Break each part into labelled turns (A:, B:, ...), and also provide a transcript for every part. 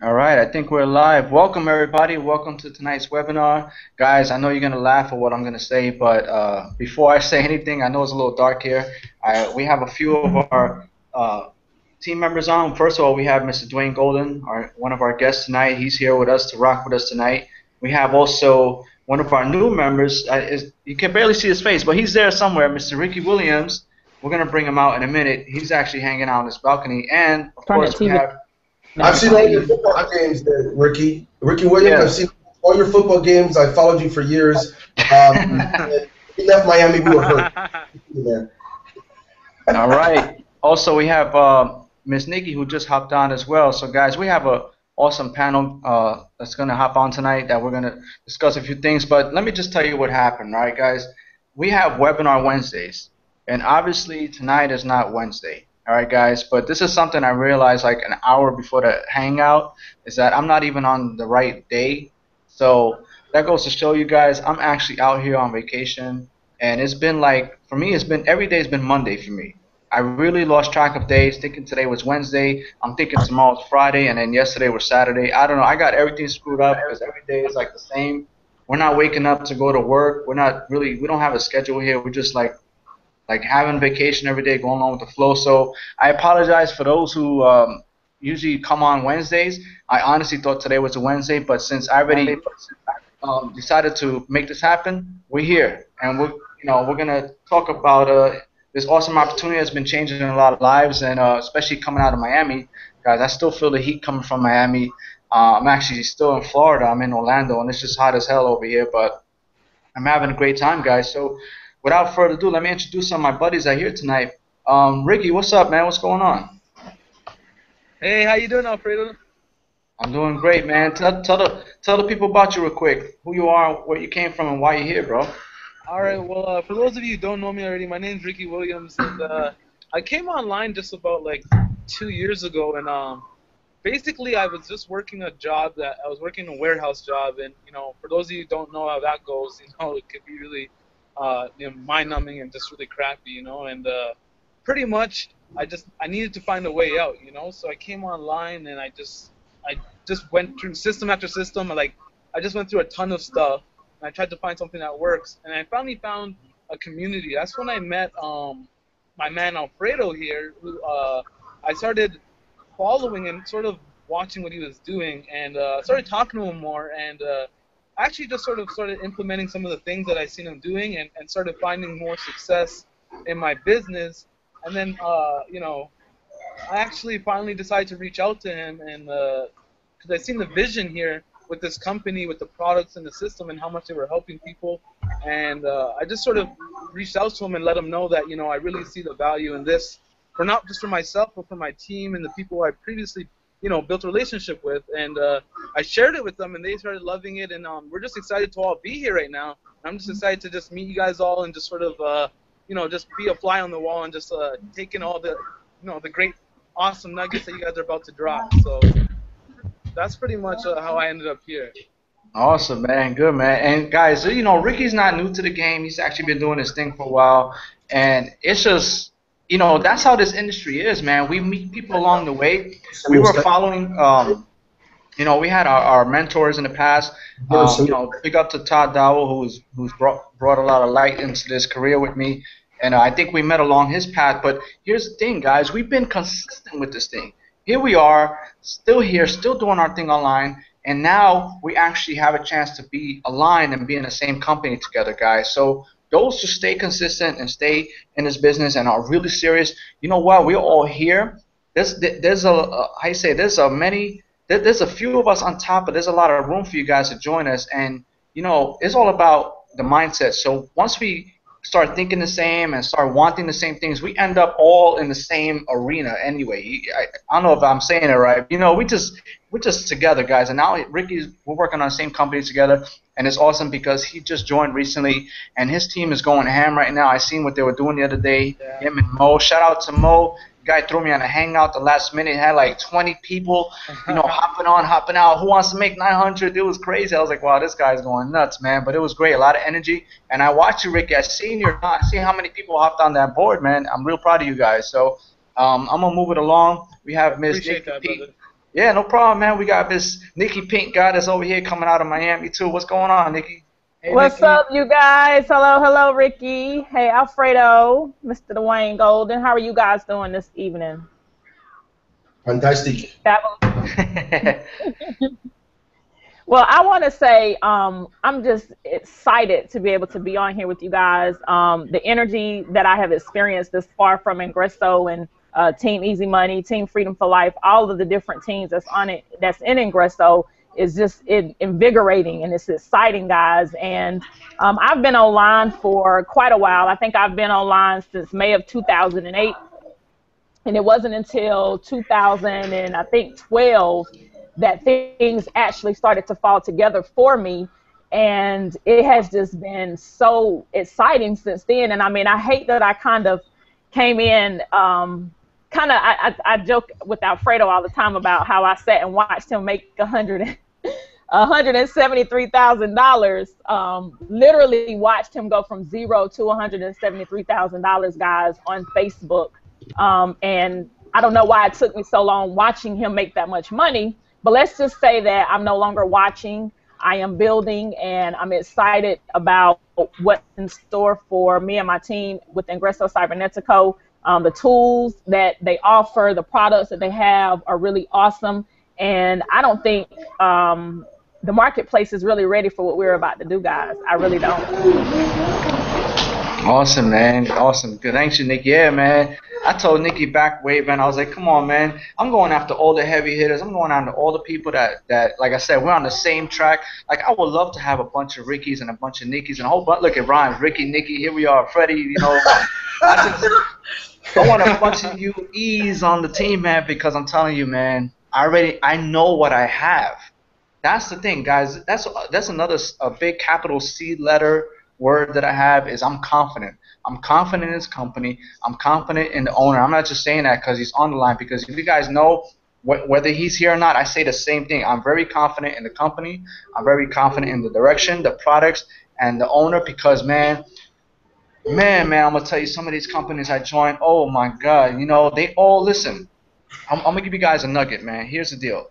A: All right, I think we're live. Welcome, everybody. Welcome to tonight's webinar. Guys, I know you're going to laugh at what I'm going to say, but before I say anything, I know it's a little dark here. We have a few of our team members on. First of all, we have Mr. Dwayne Golden, one of our guests tonight. He's here with us to rock with us tonight. We have also one of our new members. You can barely see his face, but he's there somewhere, Mr. Ricky Williams. We're going to bring him out in a minute. He's actually hanging out on this balcony. And, of course, we have...
B: I've seen all your football games there, Ricky. Ricky Williams, I've seen all your football games. I followed you for years. You left Miami, we were hurt.
A: All right. Also, we have Miss Nikki who just hopped on as well. So, guys, we have a awesome panel that's going to hop on tonight that we're going to discuss a few things. But let me just tell you what happened, right, guys? We have webinar Wednesdays, and obviously tonight is not Wednesday. All right, guys, but this is something I realized like an hour before the hangout is that I'm not even on the right day. So that goes to show you guys I'm actually out here on vacation, and it's been like, for me, it's been every day's been Monday for me. I really lost track of days, thinking today was Wednesday. I'm thinking tomorrow's Friday, and then yesterday was Saturday. I don't know. I got everything screwed up because every day is like the same. We're not waking up to go to work. We don't have a schedule here. We're just like having vacation every day, going on with the flow. So I apologize for those who usually come on Wednesdays. I honestly thought today was a Wednesday, but since I already decided to make this happen, we're here, and we're gonna talk about this awesome opportunity that's been changing a lot of lives, and especially coming out of Miami, guys. I still feel the heat coming from Miami. I'm actually still in Florida. I'm in Orlando, and it's just hot as hell over here, but I'm having a great time, guys. So without further ado, let me introduce some of my buddies that are here tonight. Ricky, what's up, man? What's going on?
C: Hey, how you doing, Alfredo?
A: I'm doing great, man. Tell the people about you real quick. Who you are, where you came from, and why you're here, bro.
C: All right, well, for those of you who don't know me already, my name's Ricky Williams, and I came online just about like 2 years ago, and basically I was just working I was working a warehouse job, and for those of you who don't know how that goes, it could be really mind-numbing and just really crappy, and pretty much I needed to find a way out, so I came online and I just went through system after system. I just went through a ton of stuff, and I tried to find something that works, and I finally found a community. That's when I met my man Alfredo here, who I started following and sort of watching what he was doing, and started talking to him more, and actually just sort of started implementing some of the things that I seen him doing, and started finding more success in my business. And then I actually finally decided to reach out to him, and because I seen the vision here with this company, with the products and the system, and how much they were helping people, and I just sort of reached out to him and let him know that I really see the value in this, for not just for myself, but for my team and the people I previously built a relationship with, and I shared it with them, and they started loving it, and we're just excited to all be here right now. I'm just excited to just meet you guys all and just sort of just be a fly on the wall and just take in all the the great awesome nuggets that you guys are about to drop. So that's pretty much how I ended up here.
A: Awesome, man. Good, man. And guys, Ricky's not new to the game. He's actually been doing this thing for a while, and it's just that's how this industry is, man. We meet people along the way. We were following, we had our mentors in the past. Big up to Todd Dowell, who's brought a lot of light into this career with me, and I think we met along his path. But here's the thing, guys. We've been consistent with this thing. Here we are, still here, still doing our thing online, and now we actually have a chance to be aligned and be in the same company together, guys. So those who stay consistent and stay in this business and are really serious, you know what? We're all here. There's a few of us on top, but there's a lot of room for you guys to join us. And it's all about the mindset. So once we start thinking the same and start wanting the same things, we end up all in the same arena anyway. I don't know if I'm saying it right. We're just together, guys. And now we're working on the same company together, and it's awesome because he just joined recently, and his team is going ham right now. I seen what they were doing the other day. Yeah. Him and Mo. Shout out to Mo. Guy threw me on a hangout the last minute. Had like 20 people, hopping on, hopping out. Who wants to make 900? It was crazy. I was like, wow, this guy's going nuts, man. But it was great, a lot of energy. And I watched you, Ricky. I seen how many people hopped on that board, man. I'm real proud of you guys. So I'm gonna move it along. We have Miss Nikki P. Yeah, no problem, man. We got this Nikki Pink guy that's over here coming out of Miami too. What's going on, Nikki?
C: Hey,
D: What's
C: Nikki.
D: up, you guys? Hello, hello, Ricky. Hey, Alfredo, Mr. Dwayne Golden. How are you guys doing this evening?
B: Fantastic.
D: Well, I want to say I'm just excited to be able to be on here with you guys. The energy that I have experienced this far from Ingreso and Team Easy Money, Team Freedom for Life, all of the different teams that's on it, that's in Ingreso, is just invigorating and it's exciting, guys. And I've been online for quite a while. I think I've been online since May of 2008. And it wasn't until 2000 and I think 12 that things actually started to fall together for me. And it has just been so exciting since then. And I mean, I hate that I kind of came in, I joke with Alfredo all the time about how I sat and watched him make $173,000. Literally watched him go from zero to $173,000, guys, on Facebook. And I don't know why it took me so long watching him make that much money, but let's just say that I'm no longer watching. I am building, and I'm excited about what's in store for me and my team with Ingreso Cybernetico. The tools that they offer, the products that they have are really awesome, and I don't think the marketplace is really ready for what we're about to do, guys. I really don't.
A: Awesome, man. Awesome. Good. Thanks, you, Nick. Yeah, man. I told Nikki back way, man. I was like, come on, man. I'm going after all the heavy hitters. I'm going after all the people that, like I said, we're on the same track. Like, I would love to have a bunch of Rickies and a bunch of Nickies and a whole bunch. Look at Ryan, Ricky, Nikki. Here we are, Freddie. You know, I want a bunch of you E's on the team, man, because I'm telling you, man, I know what I have. That's the thing, guys. That's another a big capital C letter word that I have is I'm confident. I'm confident in this company. I'm confident in the owner. I'm not just saying that because he's on the line, because if you guys know whether he's here or not, I say the same thing. I'm very confident in the company. I'm very confident in the direction, the products, and the owner because, man, I'm going to tell you, some of these companies I joined, oh, my God, you know, they all listen. I'm going to give you guys a nugget, man. Here's the deal.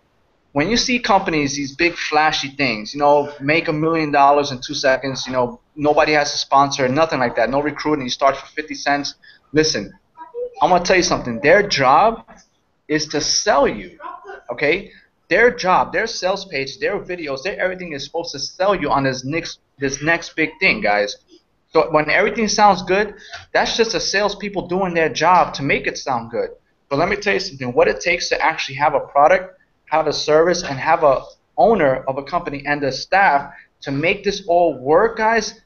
A: When you see companies, these big flashy things, you know, make $1 million in 2 seconds, you know, nobody has a sponsor, nothing like that, no recruiting, you start for 50 cents. Listen, I'm going to tell you something. Their job is to sell you, okay? Their job, their sales page, their videos, their everything is supposed to sell you on this next big thing, guys. So when everything sounds good, that's just the salespeople doing their job to make it sound good. But let me tell you something. What it takes to actually have a product, have a service, and have a owner of a company and the staff to make this all work, guys,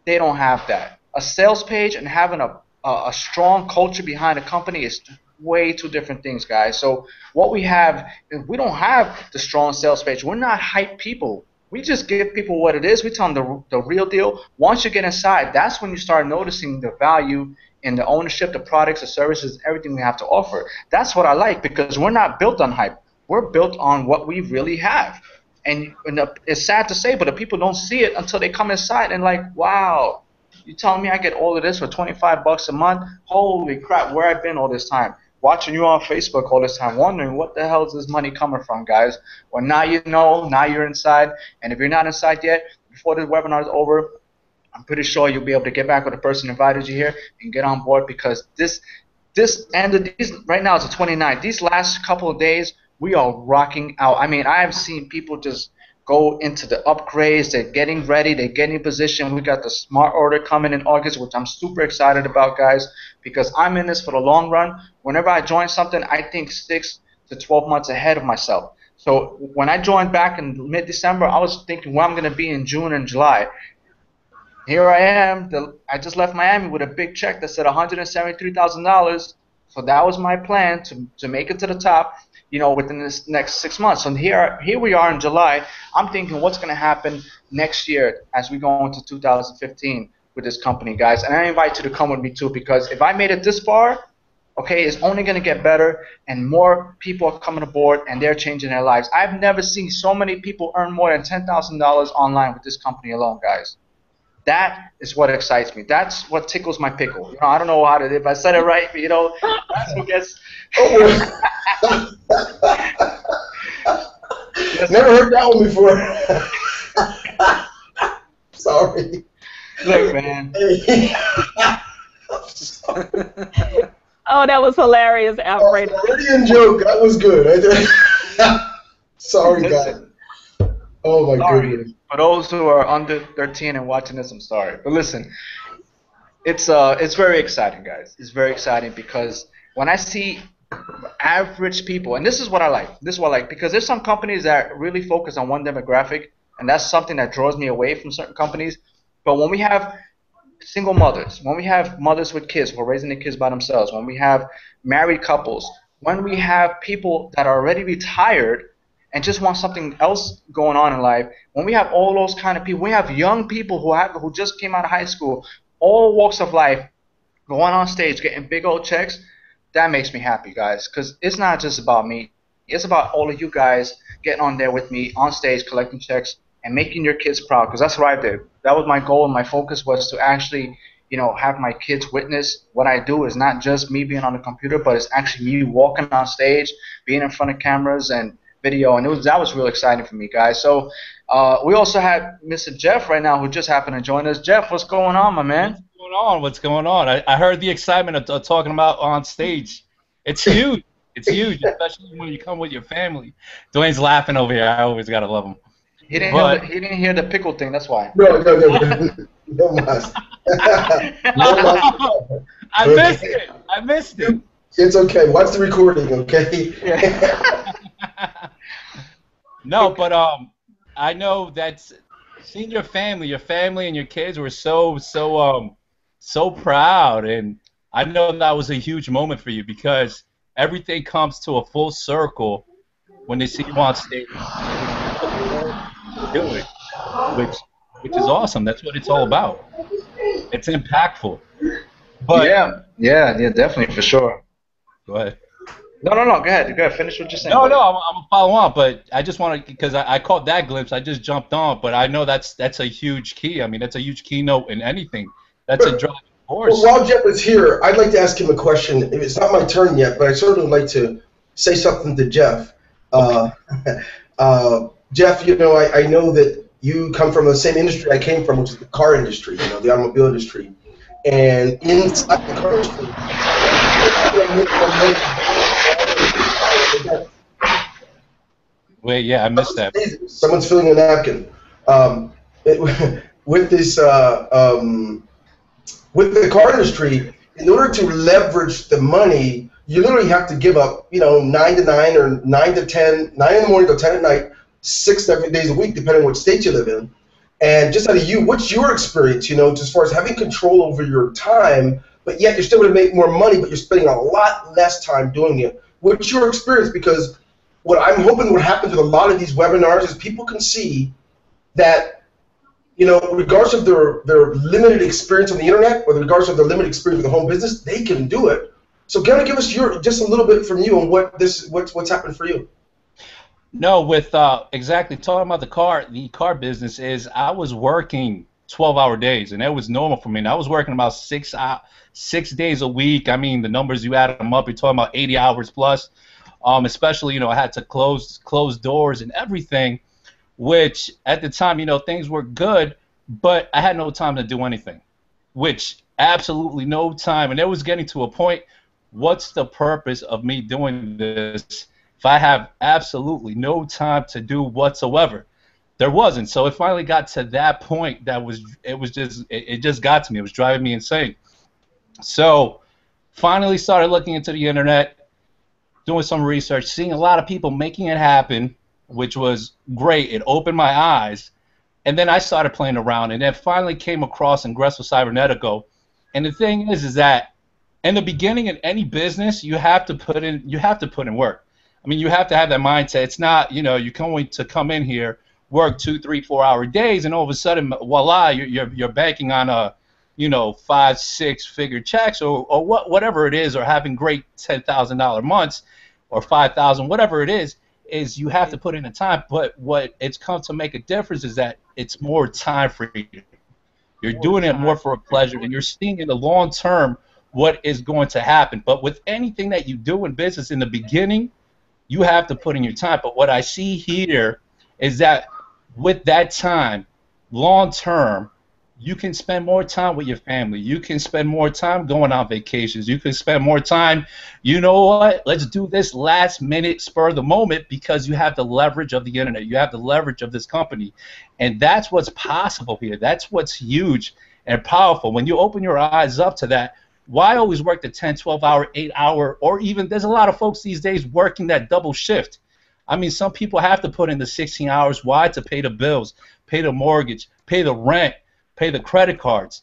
A: they don't have that. A sales page and having a strong culture behind a company is way two different things, guys. So what we have, we don't have the strong sales page. We're not hype people. We just give people what it is. We tell them the real deal. Once you get inside, that's when you start noticing the value in the ownership, the products, the services, everything we have to offer. That's what I like, because we're not built on hype. We're built on what we really have. And it's sad to say, but the people don't see it until they come inside and like, wow, you telling me I get all of this for $25 a month? Holy crap, where I've been all this time? Watching you on Facebook all this time, wondering what the hell is this money coming from, guys? Well, now you know, now you're inside. And if you're not inside yet, before the webinar is over, I'm pretty sure you'll be able to get back with the person who invited you here and get on board, because this end of these, right now it's the 29th. These last couple of days, we are rocking out. I mean, I've seen people just go into the upgrades. They're getting ready. They're getting in position. We got the smart order coming in August, which I'm super excited about, guys, because I'm in this for the long run. Whenever I join something, I think 6 to 12 months ahead of myself. So when I joined back in mid-December, I was thinking where I'm going to be in June and July. Here I am. I just left Miami with a big check that said $173,000. So that was my plan to make it to the top, you know, within this next 6 months. So here we are in July. I'm thinking what's going to happen next year as we go into 2015 with this company, guys. And I invite you to come with me too, because if I made it this far, okay, it's only going to get better, and more people are coming aboard and they're changing their lives. I've never seen so many people earn more than $10,000 online with this company alone, guys. That is what excites me. That's what tickles my pickle. You know, I don't know how to, if I said it right, but you know, that's what gets.
B: Never heard that one before. Sorry.
A: Look, man.
B: I'm sorry.
D: Oh, that was hilarious, Alfredo.
B: Freudian joke. That was good. Sorry, guys. Oh my goodness.
A: For those who are under 13 and watching this, I'm sorry. But listen, it's very exciting, guys. It's very exciting because when I see average people, and this is what I like. This is what I like because there's some companies that really focus on one demographic, and that's something that draws me away from certain companies. But when we have single mothers, when we have mothers with kids who are raising their kids by themselves, when we have married couples, when we have people that are already retired and just want something else going on in life, when we have all those kind of people, we have young people who just came out of high school, all walks of life, going on stage, getting big old checks, that makes me happy, guys, because it's not just about me. It's about all of you guys getting on there with me on stage, collecting checks, and making your kids proud, because that's what I did. That was my goal, and my focus was to actually, have my kids witness what I do is not just me being on the computer, but it's actually me walking on stage, being in front of cameras and video, and that was real exciting for me, guys. So we also had Mr. Jeff right now who just happened to join us. Jeff, what's going on, my man?
E: What's going on? I heard the excitement of talking about on stage. It's huge. It's huge, especially when you come with your family. Dwayne's laughing over here. I always gotta love him.
A: He didn't hear the pickle thing. That's why.
B: No. No mas.
E: I missed it.
B: It's okay. Watch the recording, okay?
A: Yeah.
E: No, but I know that seeing your family and your kids were so proud, and I know that was a huge moment for you because everything comes to a full circle when they see you on stage. Do it, which is awesome. That's what it's all about. It's impactful. But
A: yeah, definitely for sure.
E: Go ahead.
A: No. Go ahead. Finish what you're saying.
E: No, I'm gonna follow on, but I just want to because I caught that glimpse. I just jumped on, but I know that's a huge key. I mean, that's a huge keynote in anything. That's a driving force.
B: Well, while Jeff is here, I'd like to ask him a question. It's not my turn yet, but I sort of like to say something to Jeff. Jeff, I know that you come from the same industry I came from, which is the car industry, the automobile industry. And inside the car industry,
E: wait, yeah, I missed that.
B: Someone's filling a napkin. With the car industry, in order to leverage the money, you literally have to give up, 9 to 9 or 9 to 10, 9 in the morning till 10 at night, 6 days a week, depending on what state you live in. And just out of you, what's your experience, as far as having control over your time, but yet you're still going to make more money, but you're spending a lot less time doing it. What's your experience? Because what I'm hoping what happens with a lot of these webinars is people can see that, regardless of their limited experience on the internet or regardless of their limited experience with the home business, they can do it. So kind of give us just a little bit from you on what's happened for you.
E: No, with exactly talking about the car business is I was working 12-hour days, and that was normal for me. And I was working about 6 days a week. I mean, the numbers you add them up, you're talking about 80 hours plus. Especially, I had to close doors and everything, which at the time, things were good, but I had no time to do anything, which absolutely no time. And it was getting to a point, what's the purpose of me doing this if I have absolutely no time to do whatsoever? There wasn't. So it finally got to that point it just got to me. It was driving me insane. So finally started looking into the internet, doing some research, seeing a lot of people making it happen, which was great. It opened my eyes. And then I started playing around, and then finally came across Ingreso Cybernetico. And the thing is that in the beginning in any business, you have to put in work. I mean, you have to have that mindset. It's not, you're going to come in here, work 2, 3, 4-hour days, and all of a sudden, voila, you're banking on a, 5, 6 figure checks or whatever it is, or having great $10,000 months or 5,000, whatever it is you have to put in the time. But what it's come to make a difference is that it's more time for you. You're doing it more for a pleasure, and you're seeing in the long term what is going to happen. But with anything that you do in business in the beginning, you have to put in your time. But what I see here is that with that time, long term, you can spend more time with your family. You can spend more time going on vacations. You can spend more time, you know what, let's do this last minute spur of the moment because you have the leverage of the internet. You have the leverage of this company. And that's what's possible here. That's what's huge and powerful. When you open your eyes up to that, why always work the 10, 12-hour, 8-hour, or even there's a lot of folks these days working that double shift. I mean, some people have to put in the 16 hours. Why? To pay the bills, pay the mortgage, pay the rent, pay the credit cards.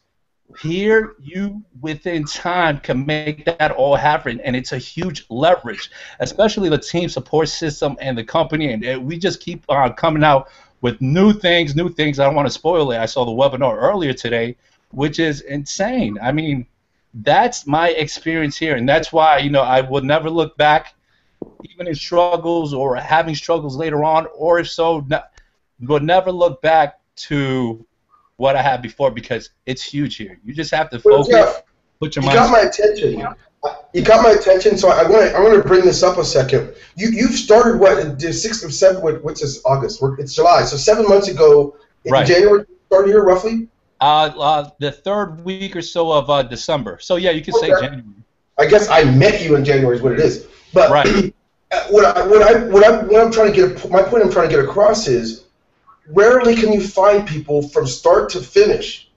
E: Here, you within time can make that all happen, and it's a huge leverage, especially the team support system and the company. And we just keep coming out with new things. I don't want to spoil it. I saw the webinar earlier today, which is insane. I mean, that's my experience here, and that's why, you know, I would never look back, even in struggles or having struggles later on, or if so, would never look back to what I had before because it's huge here. You just have to focus.
B: Well, Jeff,
E: put your
B: you
E: mind.
B: got my attention. You got my attention. So I want to bring this up a second. You've started what, the 6th of 7th? What's this? August? It's July. So 7 months ago, in
E: Right.
B: January, started here roughly.
E: The third week or so of December. So yeah, you can say January.
B: I guess I met you in January is what it is. But
E: Right.
B: what I'm trying to get, my point I'm trying to get across is, rarely can you find people from start to finish,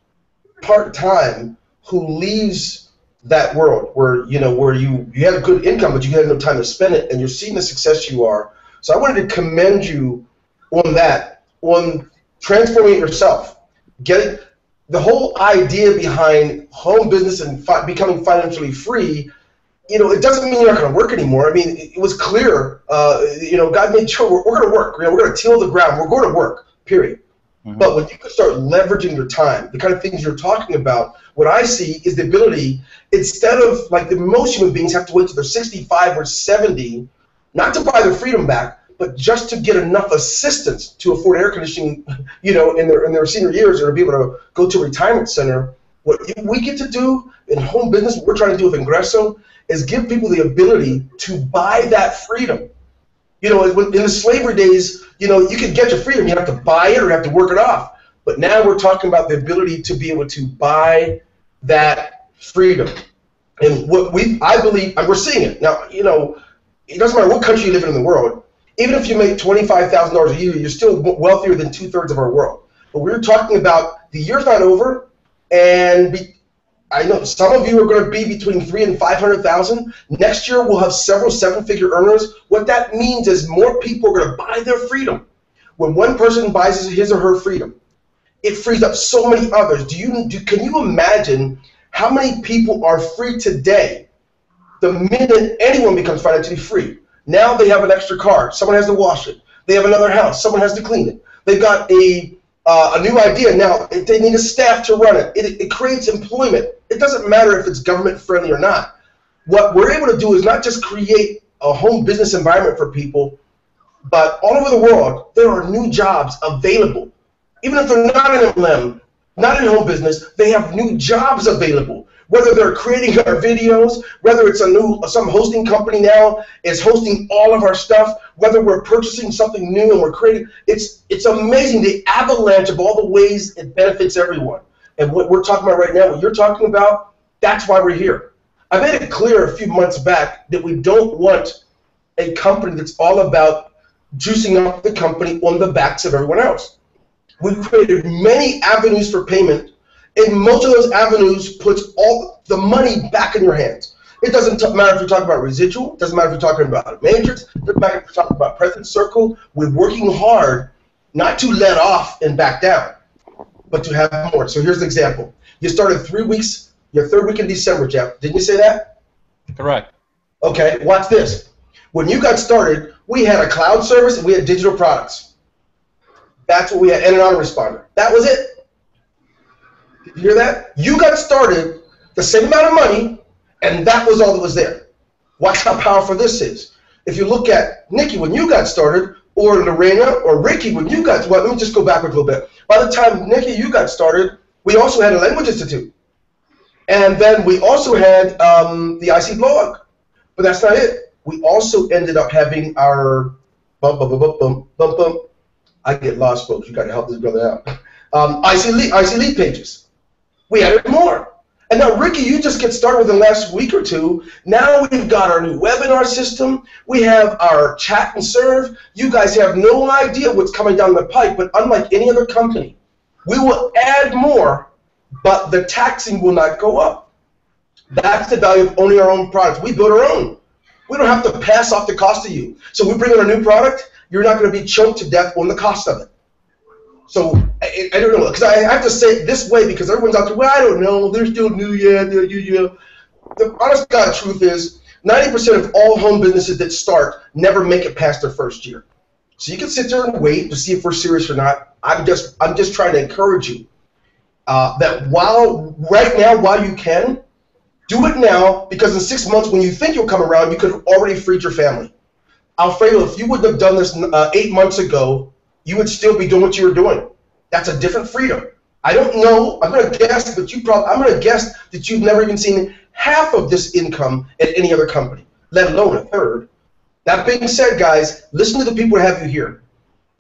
B: part-time, who leaves that world where you had a good income but you had no time to spend it, and you're seeing the success you are. So I wanted to commend you on that, on transforming yourself, getting the whole idea behind home business and becoming financially free. You know, it doesn't mean you're not going to work anymore. I mean, it was clear. God made sure we're going to work. You know, we're going to till the ground. We're going to work. Period. Mm-hmm. But when you can start leveraging your time, the kind of things you're talking about, what I see is the ability, instead of like most human beings have to wait till they're 65 or 70, not to buy their freedom back, but just to get enough assistance to afford air conditioning, in their senior years, or to be able to go to a retirement center. What we get to do in home business, what we're trying to do with Ingreso, is give people the ability to buy that freedom. You know, in the slavery days, you could get your freedom. You have to buy it or you have to work it off. But now we're talking about the ability to be able to buy that freedom. And I believe, and we're seeing it. Now, it doesn't matter what country you live in the world. Even if you make $25,000 a year, you're still wealthier than 2/3 of our world. But we're talking about the year's not over, and I know some of you are going to be between 300,000 and 500,000. Next year, we'll have several seven-figure earners. What that means is more people are going to buy their freedom. When one person buys his or her freedom, it frees up so many others. Can you imagine how many people are free today the minute anyone becomes financially free? Now they have an extra car. Someone has to wash it. They have another house. Someone has to clean it. They've got a new idea. Now they need a staff to run it. It creates employment. It doesn't matter if it's government friendly or not. What we're able to do is not just create a home business environment for people, but all over the world, there are new jobs available. Even if they're not in MLM, not in home business, they have new jobs available. Whether they're creating our videos, whether it's some hosting company now is hosting all of our stuff, whether we're purchasing something new and we're creating, it's amazing the avalanche of all the ways it benefits everyone. And what we're talking about right now, what you're talking about, that's why we're here. I made it clear a few months back that we don't want a company that's all about juicing up the company on the backs of everyone else. We've created many avenues for payment, and most of those avenues puts all the money back in your hands. It doesn't matter if you're talking about residual, it doesn't matter if you're talking about a matrix, it doesn't matter if you're talking about present circle. We're working hard not to let off and back down, but to have more. So here's an example. You started 3 weeks, your third week in December, Jeff. Didn't you say that?
E: Correct.
B: Okay, watch this. When you got started, we had a cloud service and we had digital products. That's what we had, and an autoresponder. That was it. Did you hear that? You got started, the same amount of money, and that was all that was there. Watch how powerful this is. If you look at Nikki when you got started, or Lorena, or Ricky when you got, well, let me just go backwards a little bit. By the time Nikki, you got started, we also had a language institute. And then we also had the IC blog. But that's not it. We also ended up having our I get lost, folks. You got to help this brother out. IC lead pages. We added more. And now, Ricky, you just get started within the last week or two. Now we've got our new webinar system. We have our chat and serve. You guys have no idea what's coming down the pipe, but unlike any other company, we will add more, but the taxing will not go up. That's the value of owning our own products. We build our own. We don't have to pass off the cost to you. So we bring in a new product, you're not going to be choked to death on the cost of it. So I don't know, because I have to say it this way because everyone's out there, well, I don't know, they're still new, yeah. The honest God truth is 90% of all home businesses that start never make it past their first year. So you can sit there and wait to see if we're serious or not. I'm just trying to encourage you that right now, while you can, do it now, because in 6 months when you think you'll come around, you could have already freed your family. Alfredo, if you wouldn't have done this 8 months ago, you would still be doing what you were doing. That's a different freedom. I don't know. I'm going to guess, but I'm going to guess that you've never even seen half of this income at any other company, let alone a third. That being said, guys, listen to the people who have you here.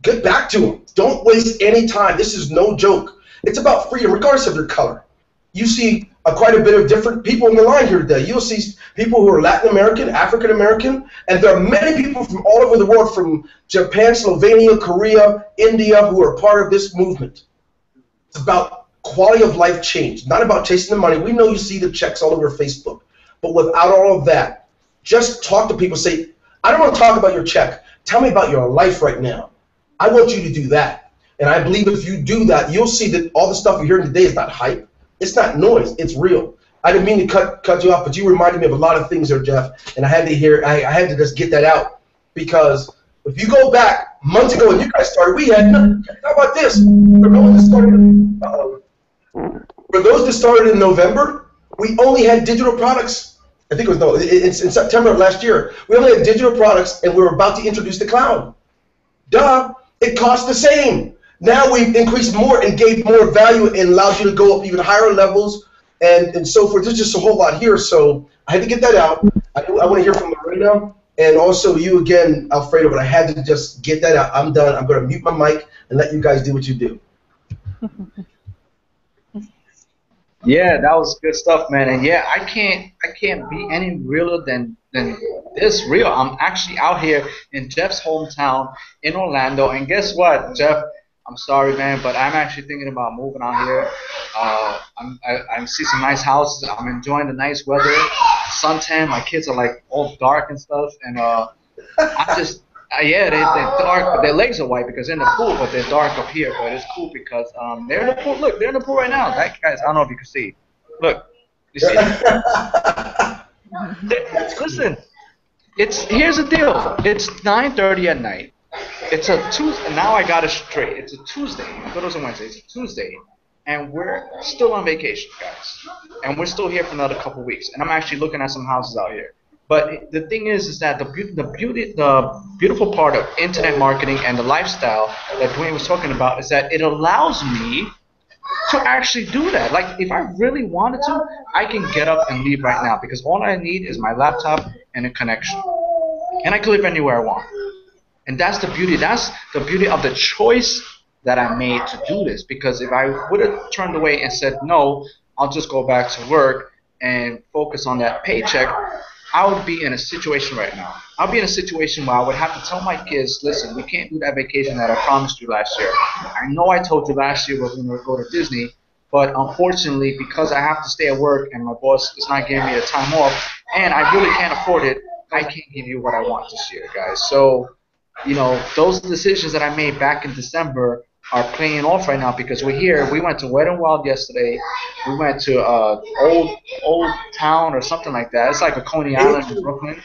B: Get back to them. Don't waste any time. This is no joke. It's about freedom, regardless of your color. You see quite a bit of different people in the line here today. You'll see people who are Latin American, African American, and there are many people from all over the world, from Japan, Slovenia, Korea, India, who are part of this movement. It's about quality of life change, not about chasing the money. We know you see the checks all over Facebook, but without all of that, just talk to people. Say, I don't want to talk about your check. Tell me about your life right now. I want you to do that. And I believe if you do that, you'll see that all the stuff you're hearing today is not hype. It's not noise. It's real. I didn't mean to cut you off, but you reminded me of a lot of things there, Jeff, and I had to just get that out, because if you go back months ago when you guys started, we had nothing. How about this? For those that started in November, we only had digital products. I think it was in September of last year. We only had digital products, and we were about to introduce the cloud. Duh, it cost the same. Now we've increased more and gave more value and allowed you to go up even higher levels and so forth. There's just a whole lot here, so I had to get that out. I want to hear from Lorena and also you again, Alfredo, but I had to just get that out. I'm done. I'm going to mute my mic and let you guys do what you do.
A: Yeah, that was good stuff, man. And yeah, I can't be any realer than this real. I'm actually out here in Jeff's hometown in Orlando, and guess what, Jeff? I'm sorry, man, but I'm actually thinking about moving out here. I see some nice houses. I'm enjoying the nice weather, suntan. My kids are like all dark and stuff, and I just yeah, they're dark. Their legs are white because they're in the pool, but they're dark up here. But it's cool because they're in the pool. Look, they're in the pool right now. That guys, I don't know if you can see. Look, you see? Listen, here's the deal. It's 9:30 at night. It's a Tuesday. Now I got it straight. It's a Tuesday. I thought it was a Wednesday. It's a Tuesday, and we're still on vacation, guys. And we're still here for another couple weeks. And I'm actually looking at some houses out here. But the thing is that the beautiful part of internet marketing and the lifestyle that Dwayne was talking about is that it allows me to actually do that. Like, if I really wanted to, I can get up and leave right now because all I need is my laptop and a connection, and I can live anywhere I want. And that's the beauty. That's the beauty of the choice that I made to do this. Because if I would have turned away and said no, I'll just go back to work and focus on that paycheck, I would be in a situation right now. I'll be in a situation where I would have to tell my kids, listen, we can't do that vacation that I promised you last year. I know I told you last year we're going to go to Disney, but unfortunately, because I have to stay at work and my boss is not giving me the time off, and I really can't afford it, I can't give you what I want this year, guys. So, you know, those decisions that I made back in December are playing off right now because we're here. We went to Wet n Wild yesterday. We went to Old Town or something like that. It's like a Coney Island in Brooklyn.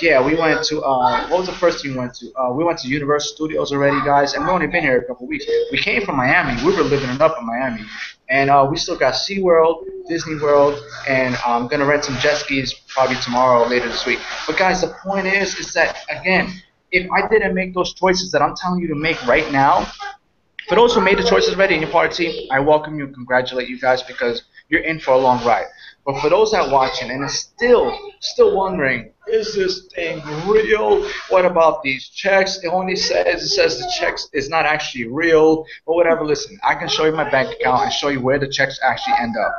A: Yeah, we went to what was the first thing we went to? We went to Universal Studios already, guys, and we've only been here a couple weeks. We came from Miami. We were living it up in Miami, and we still got SeaWorld, Disney World, and I'm gonna rent some jet skis probably tomorrow or later this week. But guys, the point is that again, if I didn't make those choices that I'm telling you to make right now, for those who made the choices already and you're part of the team, I welcome you and congratulate you guys because you're in for a long ride. But for those that watching and is still wondering, is this thing real? What about these checks? It says the checks is not actually real or whatever. Listen, I can show you my bank account and show you where the checks actually end up.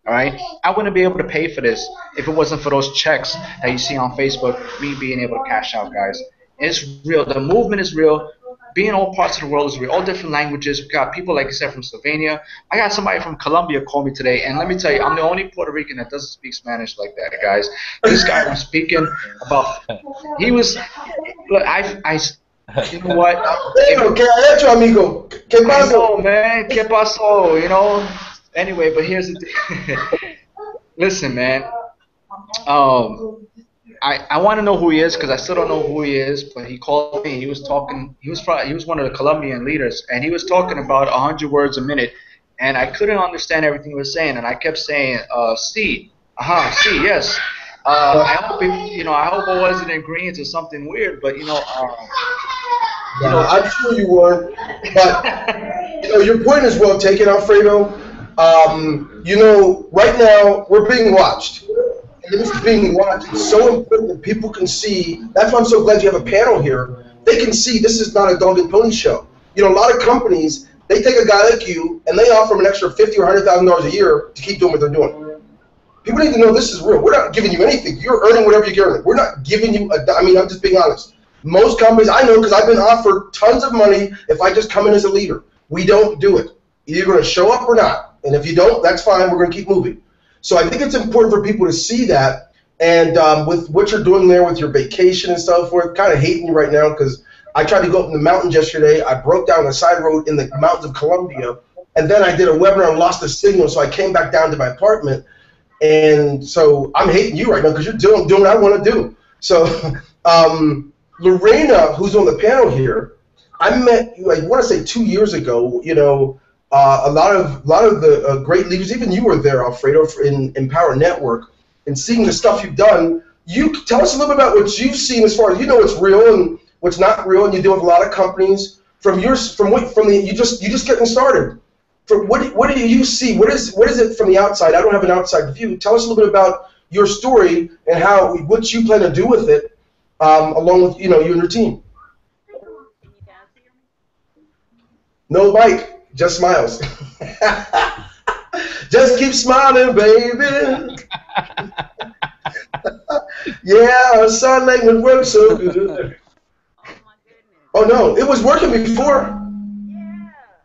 A: All right, I wouldn't be able to pay for this if it wasn't for those checks that you see on Facebook. Me being able to cash out, guys, it's real. The movement is real. Being in all parts of the world is real. All different languages. We got people like I said from Slovenia. I got somebody from Colombia call me today, and let me tell you, I'm the only Puerto Rican that doesn't speak Spanish like that, guys. This guy was speaking about. He was. Look, you know what?
B: ¿Qué ha hecho, amigo? ¿Qué
A: I
B: pasó?
A: know, man. ¿Qué pasó? You know. Anyway, but here's the thing. Listen, man. I want to know who he is because I still don't know who he is. But he called me. He was talking. He was one of the Colombian leaders, and he was talking about 100 words a minute, and I couldn't understand everything he was saying, and I kept saying, "Sí, sí, yes." I hope I hope it wasn't in greens or something weird, but
B: I'm sure you weren't. But your point is well taken, Alfredo. Right now we're being watched. And this is being watched. It's so important that people can see. That's why I'm so glad you have a panel here. They can see this is not a dog and pony show. A lot of companies, they take a guy like you and they offer him an extra $50,000 or $100,000 a year to keep doing what they're doing. People need to know this is real. We're not giving you anything. You're earning whatever you're earning. We're not giving you I'm just being honest. Most companies, I know because I've been offered tons of money if I just come in as a leader. We don't do it. Either you're going to show up or not. And if you don't, that's fine. We're going to keep moving. So I think it's important for people to see that, and with what you're doing there with your vacation and so forth, kind of hating you right now because I tried to go up in the mountains yesterday. I broke down a side road in the mountains of Colombia, and then I did a webinar and lost the signal, so I came back down to my apartment, and so I'm hating you right now because you're doing what I want to do. So Lorena, who's on the panel here, I met you, I want to say 2 years ago, a lot of the great leaders, even you were there, Alfredo, in Empower Network, and seeing the stuff you've done. You tell us a little bit about what you've seen as far as what's real and what's not real, and you deal with a lot of companies. You just getting started. What do you see? What is it from the outside? I don't have an outside view. Tell us a little bit about your story and what you plan to do with it, along with you and your team. No mic. Just smiles. Just keep smiling, baby. Yeah, sign language works so good. Oh no, it was working before.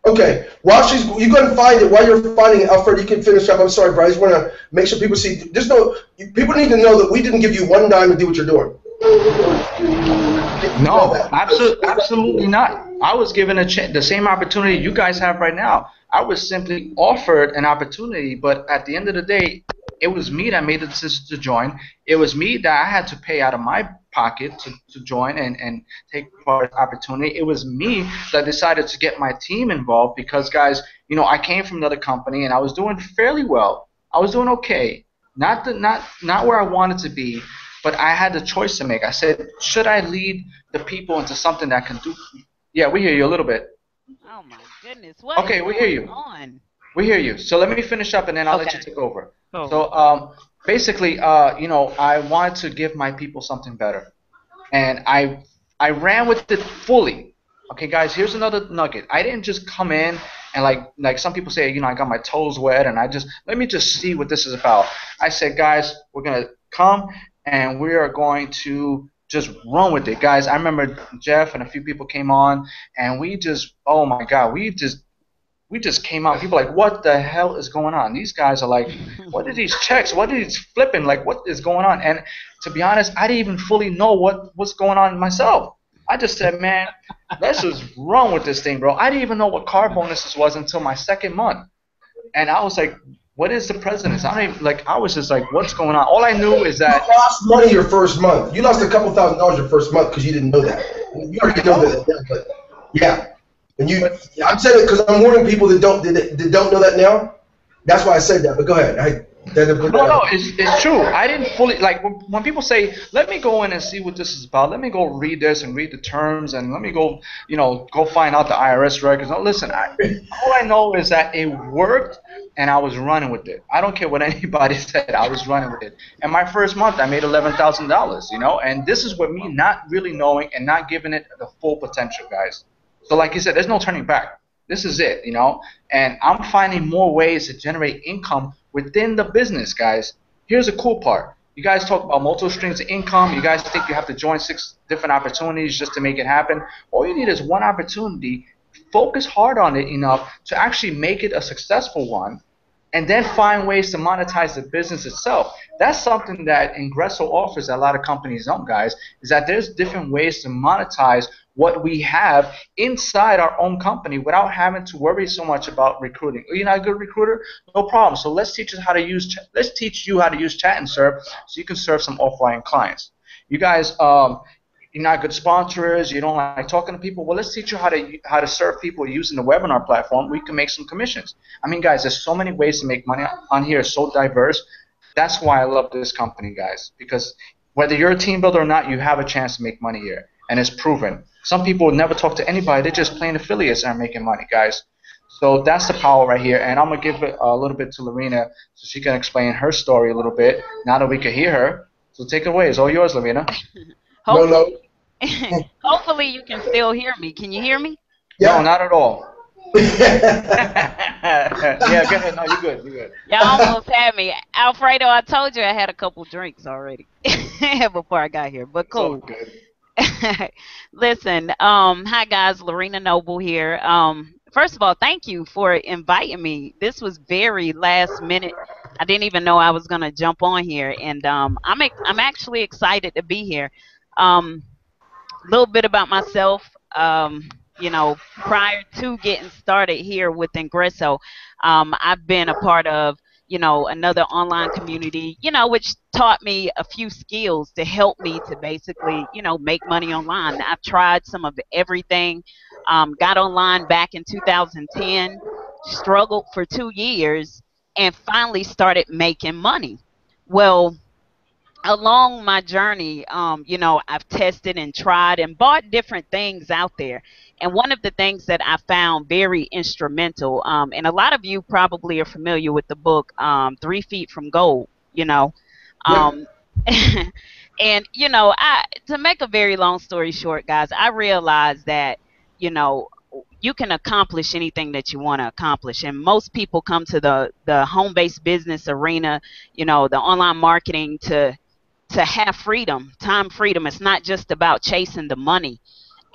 B: Okay, you go and find it. While you're finding it, Alfred, you can finish up. I'm sorry, Bryce. I just want to make sure people see. People need to know that we didn't give you one dime to do what you're doing.
A: No, absolutely not. I was given the same opportunity you guys have right now. I was simply offered an opportunity, but at the end of the day, it was me that made the decision to join. It was me that I had to pay out of my pocket to join and take part of the opportunity. It was me that decided to get my team involved because, guys, I came from another company and I was doing fairly well. I was doing okay. Not where I wanted to be. But I had the choice to make. I said, should I lead the people into something that can do? Yeah, we hear you a little bit.
F: Oh my goodness! What?
A: Okay, we hear you. We hear you. So let me finish up, and then I'll let you take over.
F: Oh.
A: So basically, I wanted to give my people something better, and I ran with it fully. Okay, guys, here's another nugget. I didn't just come in and like some people say, I got my toes wet, and let me just see what this is about. I said, guys, we're gonna come. And we are going to just run with it, guys. I remember Jeff and a few people came on, and oh my God, we just came out. People are like, what the hell is going on? These guys are like, what are these checks? What are these flipping? Like, what is going on? And to be honest, I didn't even fully know what's going on myself. I just said, man, let's just run with this thing, bro. I didn't even know what car bonuses was until my second month, and I was like, what is the president's? I was just like, what's going on? All I knew is that
B: you lost money your first month. You lost a couple $1,000s your first month because you didn't know that. You already know that, but yeah. And I'm saying it because I'm warning people that don't know that now. That's why I said that. But go ahead. That they put
A: No,
B: that
A: no,
B: out.
A: it's true. I didn't fully like when people say, "Let me go in and see what this is about. Let me go read this and read the terms, and let me go, go find out the IRS records." No, listen, all I know is that it worked, and I was running with it. I don't care what anybody said. I was running with it. And my first month, I made $11,000. And this is with me not really knowing and not giving it the full potential, guys. So, like you said, there's no turning back. This is it. And I'm finding more ways to generate income within the business, guys. Here's the cool part. You guys talk about multiple streams of income. You guys think you have to join 6 different opportunities just to make it happen. All you need is one opportunity. Focus hard on it enough to actually make it a successful one, and then find ways to monetize the business itself. That's something that Ingreso offers that a lot of companies don't, guys, is that there's different ways to monetize what we have inside our own company without having to worry so much about recruiting. You're not a good recruiter? No problem. So let's teach you how to use Chat and Serve so you can serve some offline clients. You guys, you're not good sponsors, you don't like talking to people. Well, let's teach you how to serve people using the webinar platform. We can make some commissions. I mean, guys, there's so many ways to make money on here. It's so diverse. That's why I love this company, guys, because whether you're a team builder or not, you have a chance to make money here, and it's proven. Some people never talk to anybody. They're just plain affiliates and are making money, guys. So that's the power right here, and I'm gonna give it a little bit to Lorena so she can explain her story a little bit. Now that we can hear her, so take it away. It's all yours, Lorena.
B: No,
F: Hopefully,
B: no.
F: hopefully you can still hear me. Can you hear me?
A: No,
B: Yeah.
A: not at all. Yeah, go ahead. No, you're good. You're good.
F: Y'all almost had me. Alfredo, I told you I had a couple drinks already before I got here, but
A: It's all
F: cool.
A: good.
F: Listen, hi guys, Lorena Noble here. First of all, thank you for inviting me. This was very last minute. I didn't even know I was gonna jump on here, and I'm actually excited to be here. Um, little bit about myself. Prior to getting started here with Ingreso, I've been a part of, another online community, which taught me a few skills to help me to basically, make money online. I've tried some of everything. Got online back in 2010, struggled for 2 years, and finally started making money. Well, along my journey, I've tested and tried and bought different things out there. And one of the things that I found very instrumental, and a lot of you probably are familiar with the book, 3 Feet from Gold,
B: Yeah.
F: um, and, to make a very long story short, guys, I realized that, you know, you can accomplish anything that you want to accomplish. And most people come to the home based business arena, the online marketing to have freedom, time freedom. It's not just about chasing the money.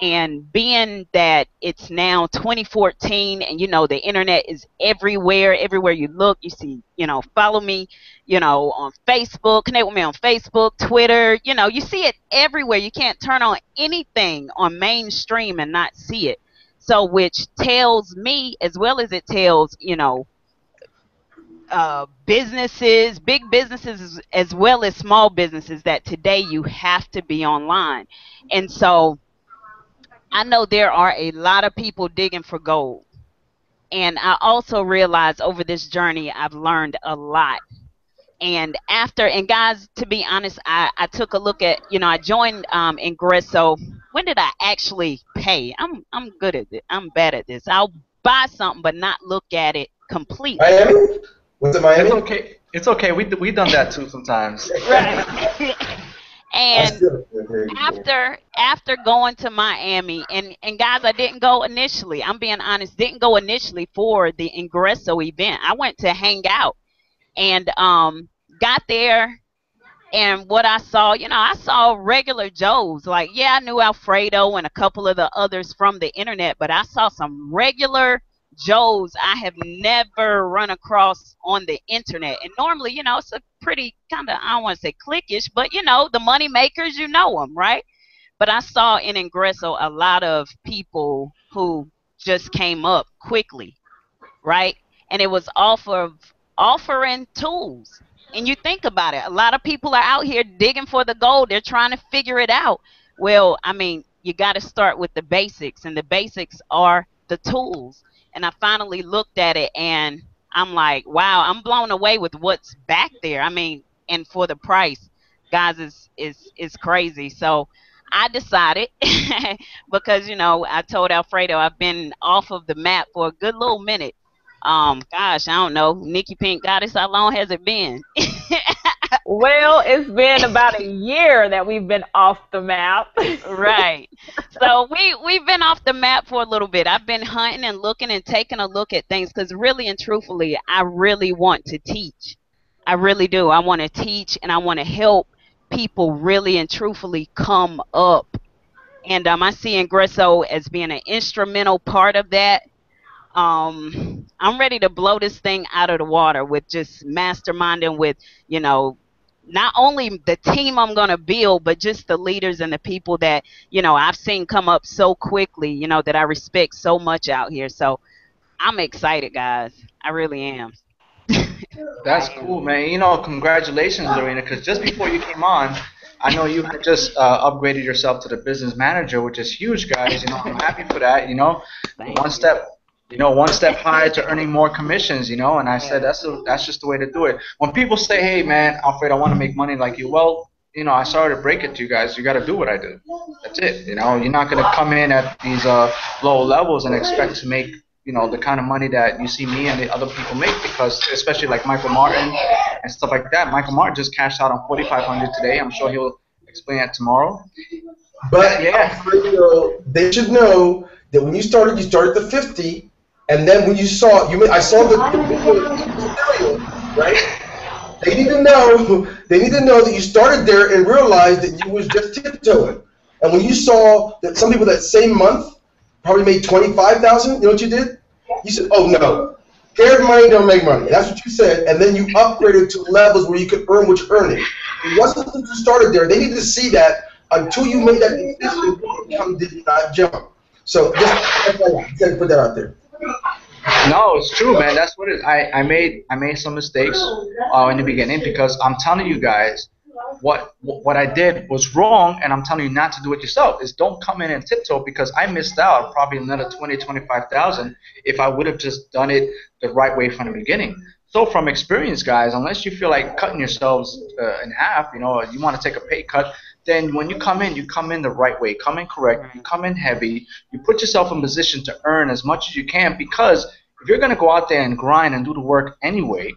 F: And being that it's now 2014 and the internet is everywhere you look, you see, follow me, on Facebook, connect with me on Facebook, Twitter, you see it everywhere. You can't turn on anything on mainstream and not see it. So, which tells me, as well as it tells, businesses, big businesses, as well as small businesses, that today you have to be online. And so I know there are a lot of people digging for gold. And I also realized over this journey, I've learned a lot. And guys, to be honest, I took a look at, I joined Ingresso. When did I actually pay? I'm good at it. I'm bad at this. I'll buy something but not look at it completely.
B: Miami? Was it
A: It's
B: Miami?
A: okay. It's okay. We done that too sometimes.
F: Right.
B: I
F: And
B: still can't hear you.
F: after going to Miami, and guys, I didn't go initially. I'm being honest, didn't go initially for the Ingresso event. I went to hang out and got there, and what I saw, I saw regular Joes. Like, yeah, I knew Alfredo and a couple of the others from the internet, but I saw some regular Joes I have never run across on the internet. And normally, it's a pretty kind of, I don't want to say cliquish, but the money makers, them, right? But I saw in Ingresso a lot of people who just came up quickly, right? And it was off of offering tools. And you think about it, a lot of people are out here digging for the gold. They're trying to figure it out. Well, I mean, you got to start with the basics, and the basics are the tools. And I finally looked at it, and I'm like, wow, I'm blown away with what's back there. I mean, and for the price, guys, is crazy. So I decided because I told Alfredo I've been off of the map for a good little minute. Gosh, I don't know, Nikki Pink Goddess, how long has it been?
D: Well, it's been about a year that we've been off the map.
F: Right. So we've been off the map for a little bit. I've been hunting and looking and taking a look at things because really and truthfully, I really want to teach. I really do. I want to teach and I want to help people really and truthfully come up. And I see Ingreso as being an instrumental part of that. I'm ready to blow this thing out of the water with just masterminding with, you know, not only the team I'm going to build, but just the leaders and the people that, I've seen come up so quickly, that I respect so much out here. So I'm excited, guys. I really am.
A: That's cool, man. You know, congratulations, Lorena, because just before you came on, I know you had just upgraded yourself to the business manager, which is huge, guys. You know, I'm happy for that. You know,
F: Thank
A: one
F: you.
A: step, one step higher to earning more commissions. You know, and I said that's just the way to do it. When people say, "Hey, man, Alfred, I want to make money like you," well, I sorry to break it to you guys. You got to do what I do. That's it. You know, you're not gonna come in at these low levels and expect to make the kind of money that you see me and the other people make, because especially like Michael Martin and stuff like that. Michael Martin just cashed out on 4,500 today. I'm sure he'll explain that tomorrow.
B: But
A: Yeah.
B: they should know that when you started the 50, and then when you saw I saw the video, right? They need to know. They need to know that you started there and realized that you was just tiptoeing. And when you saw that some people that same month probably made 25,000, you know what you did? You said, "Oh no, scared money don't make money." That's what you said, and then you upgraded to levels where you could earn what you're earning. It wasn't that you started there. They need to see that until you made that decision, income did not jump. So just put that out there.
A: No, it's true, man. That's what it is. I made some mistakes in the beginning, because I'm telling you guys what I did was wrong, and I'm telling you not to do it yourself. Is don't come in and tiptoe, because I missed out on probably another 20, 25,000 if I would have just done it the right way from the beginning. So from experience, guys, unless you feel like cutting yourselves in half, you want to take a pay cut, then when you come in the right way, come in correct, you
F: Right.
A: come in heavy, you put yourself in position to earn as much as you can, because if you're going to go out there and grind and do the work anyway,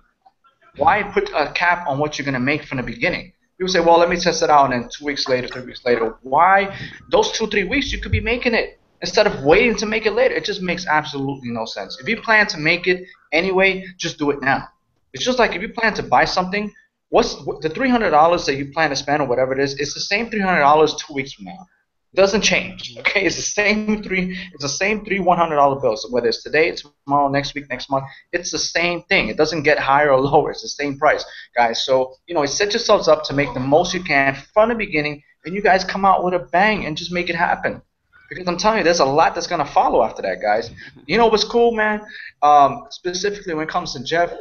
A: why put a cap on what you're going to make from the beginning? People say, well, let me test it out, and then 2 weeks later, 3 weeks later. Why? Those 2, 3 weeks, you could be making it instead of waiting to make it later. It just makes absolutely no sense. If you plan to make it anyway, just do it now. It's just like if you plan to buy something, the $300 that you plan to spend or whatever it is, it's the same $300 2 weeks from now. It doesn't change. Okay, it's the same three $100 bills. So whether it's today, tomorrow, next week, next month, it's the same thing. It doesn't get higher or lower. It's the same price, guys. So set yourselves up to make the most you can from the beginning, and you guys come out with a bang and just make it happen. Because I'm telling you, there's a lot that's gonna follow after that, guys. You know what's cool, man? Specifically when it comes to Jeff,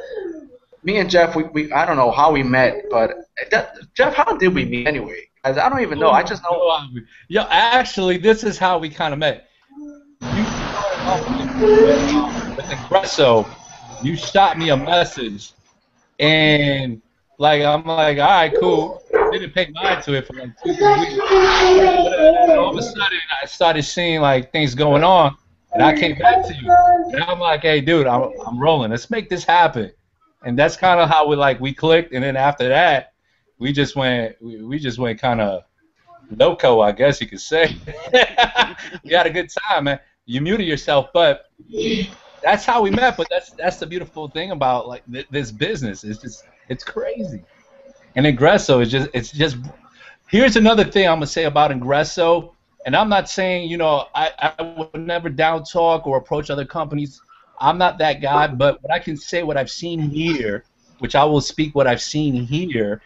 A: me and Jeff, we I don't know how we met, but Jeff, how did we meet anyway? I don't even know. I just know.
E: Yeah, actually, this is how we kind of met. You started off with Ingreso. You shot me a message, and like I'm like, all right, cool. Didn't pay mind to it for like 2, 3 weeks. But all of a sudden, I started seeing like things going on, and I came back to you. And I'm like, hey, dude, I'm rolling. Let's make this happen. And that's kind of how we clicked. And then after that, we just went kind of loco, I guess you could say. We had a good time, man. You muted yourself, but that's how we met. But that's the beautiful thing about like this business. It's crazy. And Ingreso is it's just. Here's another thing I'm gonna say about Ingreso, and I'm not saying I would never down talk or approach other companies. I'm not that guy, but what I can say, what I've seen here, which I will speak what I've seen here,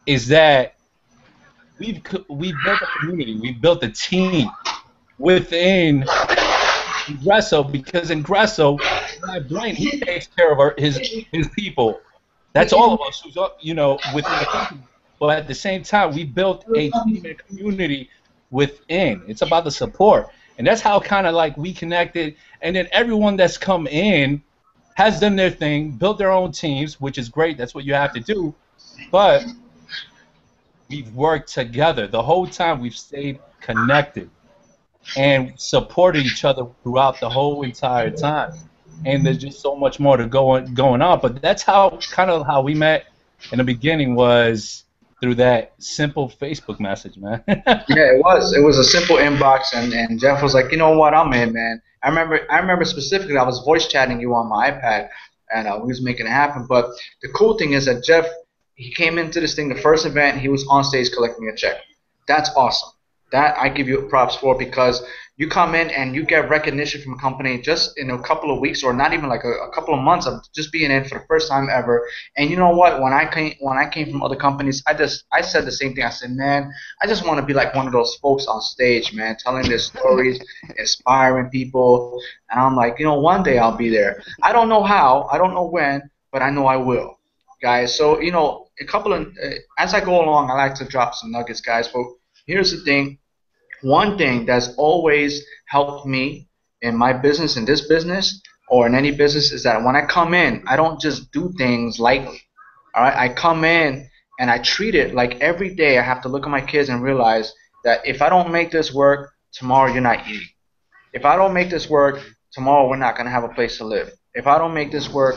E: is that we've built a community, we've built a team within Ingreso, because Ingreso, my brain, he takes care of his people. That's all of us who's within the company. But at the same time, we built a team and community within. It's about the support, and that's how kind of like we connected. And then everyone that's come in, has done their thing, built their own teams, which is great. That's what you have to do. But we've worked together the whole time. We've stayed connected and supported each other throughout the whole entire time. And there's just so much more to going on. But that's how kind of how we met in the beginning, was through that simple Facebook message, man.
A: Yeah, it was. It was a simple inbox, and Jeff was like, you know what, I'm in, man. I remember specifically, I was voice chatting you on my iPad, and we was making it happen. But the cool thing is that Jeff, he came into this thing, the first event, he was on stage collecting a check. That's awesome. That I give you props for, because you come in and you get recognition from a company just in a couple of weeks, or not even like a couple of months of just being in for the first time ever. And you know what? When I came from other companies, I said the same thing. I said, man, I just want to be like one of those folks on stage, man, telling their stories, inspiring people. And I'm like, one day I'll be there. I don't know how, I don't know when, but I know I will, guys. So a couple of as I go along, I like to drop some nuggets, guys. But here's the thing. One thing that's always helped me in my business, in this business, or in any business, is that when I come in, I don't just do things lightly. All right, I come in and I treat it like every day I have to look at my kids and realize that if I don't make this work, tomorrow you're not eating. If I don't make this work, tomorrow we're not going to have a place to live. If I don't make this work,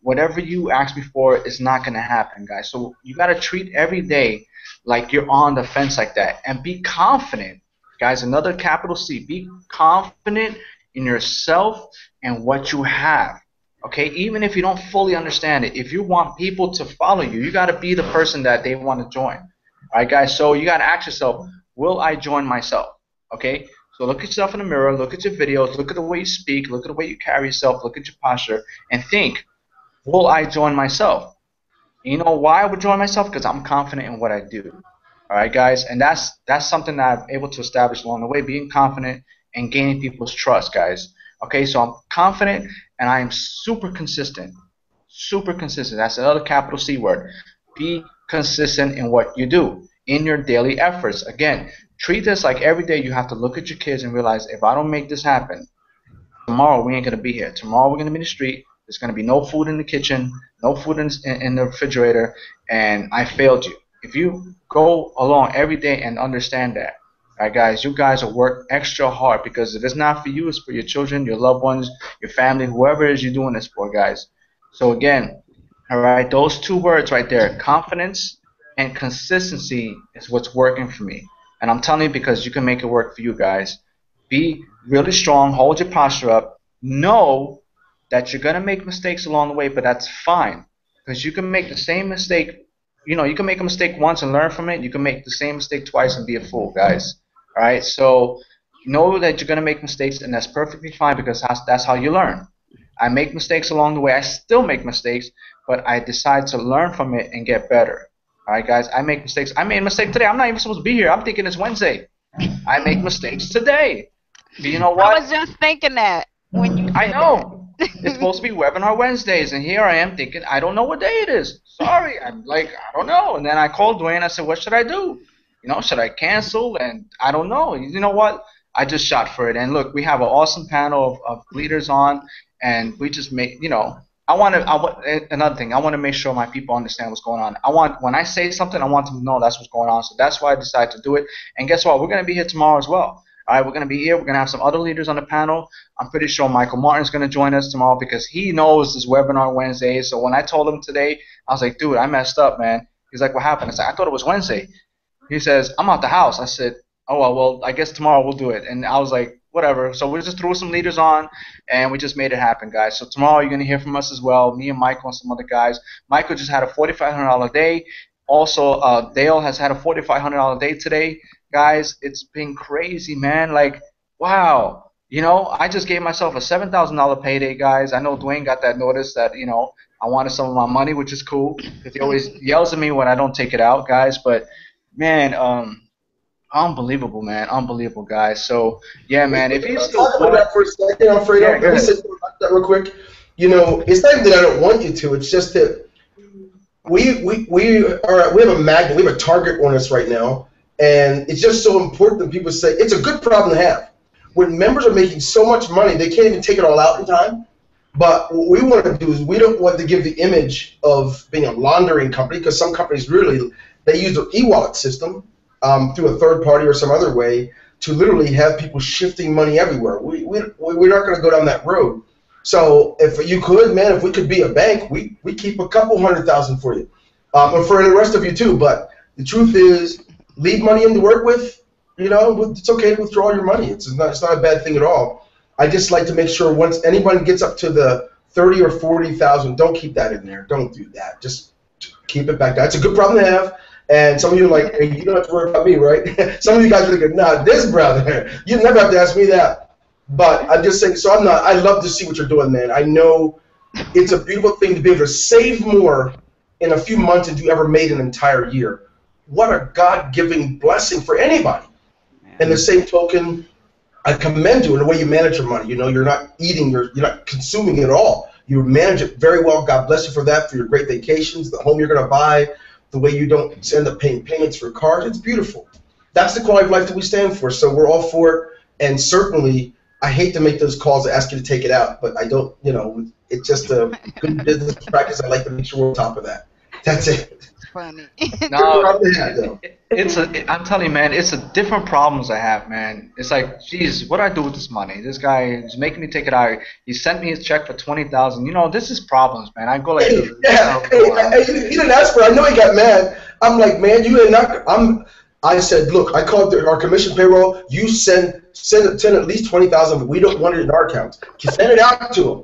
A: whatever you ask me for is not going to happen, guys. So you got to treat every day like you're on the fence like that, and be confident. Guys, another capital C. Be confident in yourself and what you have. Okay? Even if you don't fully understand it, if you want people to follow you, you got to be the person that they want to join. All right, guys? So you got to ask yourself, will I join myself? Okay? So look at yourself in the mirror, look at your videos, look at the way you speak, look at the way you carry yourself, look at your posture, and think, will I join myself? You know why I would join myself? Because I'm confident in what I do. All right, guys, and that's something that I'm able to establish along the way, being confident and gaining people's trust, guys. Okay, so I'm confident and I am super consistent. Super consistent. That's another capital C word. Be consistent in what you do, in your daily efforts. Again, treat this like every day you have to look at your kids and realize, if I don't make this happen, tomorrow we ain't going to be here. Tomorrow we're going to be in the street. There's going to be no food in the kitchen, no food in the refrigerator, and I failed you. If you go along every day and understand that, all right, guys, you guys will work extra hard, because if it's not for you, it's for your children, your loved ones, your family, whoever it is you're doing this for, guys. So again, all right, those two words right there, confidence and consistency, is what's working for me. And I'm telling you, because you can make it work for you guys. Be really strong, hold your posture up, know that you're going to make mistakes along the way, but that's fine, because you can make the same mistake. You can make a mistake once and learn from it. You can make the same mistake twice and be a fool, guys. All right? So know that you're going to make mistakes, and that's perfectly fine, because that's how you learn. I make mistakes along the way. I still make mistakes, but I decide to learn from it and get better. All right, guys? I make mistakes. I made a mistake today. I'm not even supposed to be here. I'm thinking it's Wednesday. I make mistakes today. But you know what?
F: I was just thinking that when you said
A: I know. It's supposed to be webinar Wednesdays, and here I am thinking, I don't know what day it is. Sorry, I'm like, I don't know. And then I called Dwayne. I said, what should I do? Should I cancel? And I don't know. You know what? I just shot for it. And look, we have an awesome panel of leaders on, and we just make, another thing, I want to make sure my people understand what's going on. When I say something, I want them to know that's what's going on. So that's why I decided to do it. And guess what? We're going to be here tomorrow as well. All right, we're going to be here. We're going to have some other leaders on the panel. I'm pretty sure Michael Martin's going to join us tomorrow, because he knows this webinar Wednesday. So when I told him today, I was like, dude, I messed up, man. He's like, what happened? I said, I thought it was Wednesday. He says, I'm out the house. I said, oh, well, I guess tomorrow we'll do it. And I was like, whatever. So we just threw some leaders on, and we just made it happen, guys. So tomorrow you're going to hear from us as well, me and Michael and some other guys. Michael just had a $4,500 day. Also, Dale has had a $4,500 day today. Guys, it's been crazy, man. Like, wow. I just gave myself a $7,000 payday, guys. I know Dwayne got that notice that, I wanted some of my money, which is cool, because he always yells at me when I don't take it out, guys. But, man, unbelievable, man. Unbelievable, guys. So, yeah, man. If you still
B: talk about that for a second, Alfredo.
A: Yeah,
B: Let me say that real quick. It's not even that I don't want you to. It's just that we have a magnet. We have a target on us right now. And it's just so important that people say it's a good problem to have. When members are making so much money, they can't even take it all out in time. But what we want to do is we don't want to give the image of being a laundering company, because some companies really, they use their e-wallet system through a third party or some other way to literally have people shifting money everywhere. We're not going to go down that road. So if you could, man, if we could be a bank, we keep a couple $100,000 for you, and for the rest of you too. But the truth is, leave money in to work with. You know, it's okay to withdraw your money. It's not a bad thing at all. I just like to make sure once anyone gets up to the 30 or 40,000, don't keep that in there. Don't do that. Just keep it back down. It's a good problem to have. And some of you are like, hey, you don't have to worry about me, right? Some of you guys are thinking, nah, this brother, you never have to ask me that. But I'm just saying, so I'm not. I love to see what you're doing, man. I know it's a beautiful thing to be able to save more in a few months than you ever made an entire year. What a God-giving blessing for anybody. And the same token, I commend you in the way you manage your money. You know, you're not eating, you're not consuming it at all. You manage it very well. God bless you for that, for your great vacations, the home you're going to buy, the way you don't end up paying payments for cars. It's beautiful. That's the quality of life that we stand for. So we're all for it. And certainly, I hate to make those calls to ask you to take it out, but I don't, you know, it's just a good business practice. I like to make sure we're on top of that. That's it.
F: Funny.
A: No, I'm telling you, man, it's a different problems I have, man. It's like, geez, what do I do with this money? This guy is making me take it out. He sent me his check for 20,000. You know, this is problems, man. I go like,
B: hey, he didn't ask for it. I know he got mad. I'm like, man, you didn't knock. I said, look, I called our commission payroll. You send at least 20,000, but we don't want it in our accounts. You send it out to him,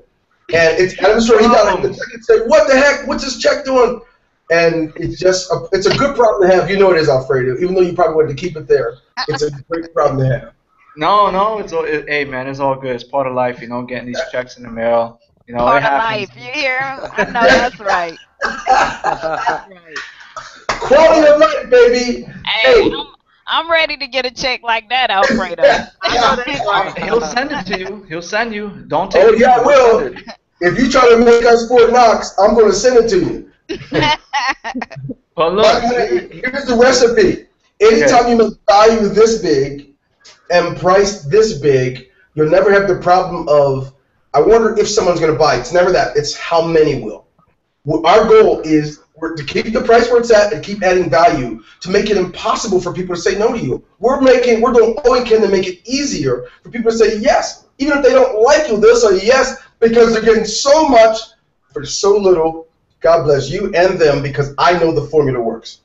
B: and it's kind of a story. He got like the check and said, what the heck? What's this check doing? And it's a good problem to have. You know it is, Alfredo. Even though you probably wanted to keep it there, it's a great problem to have.
A: No, hey, man, it's all good. It's part of life, you know, getting these checks in the mail. You know,
F: Part
A: it
F: of
A: happens.
F: life. You hear? I know that's right. That's right.
B: Quality of life, baby.
F: Hey, I'm ready to get a check like that, Alfredo.
A: He'll send it to you. He'll send you. Don't take
B: Oh
A: it.
B: yeah, I will. If you try to make us Fort Knox, I'm going to send it to you.
A: But look,
B: here's the recipe. Anytime you make value this big and price this big, you'll never have the problem of, I wonder if someone's going to buy. It's never that. It's how many will. Our goal is to keep the price where it's at and keep adding value to make it impossible for people to say no to you. We're doing all we can to make it easier for people to say yes. Even if they don't like you, they'll say yes because they're getting so much for so little. God bless you and them, because I know the formula works.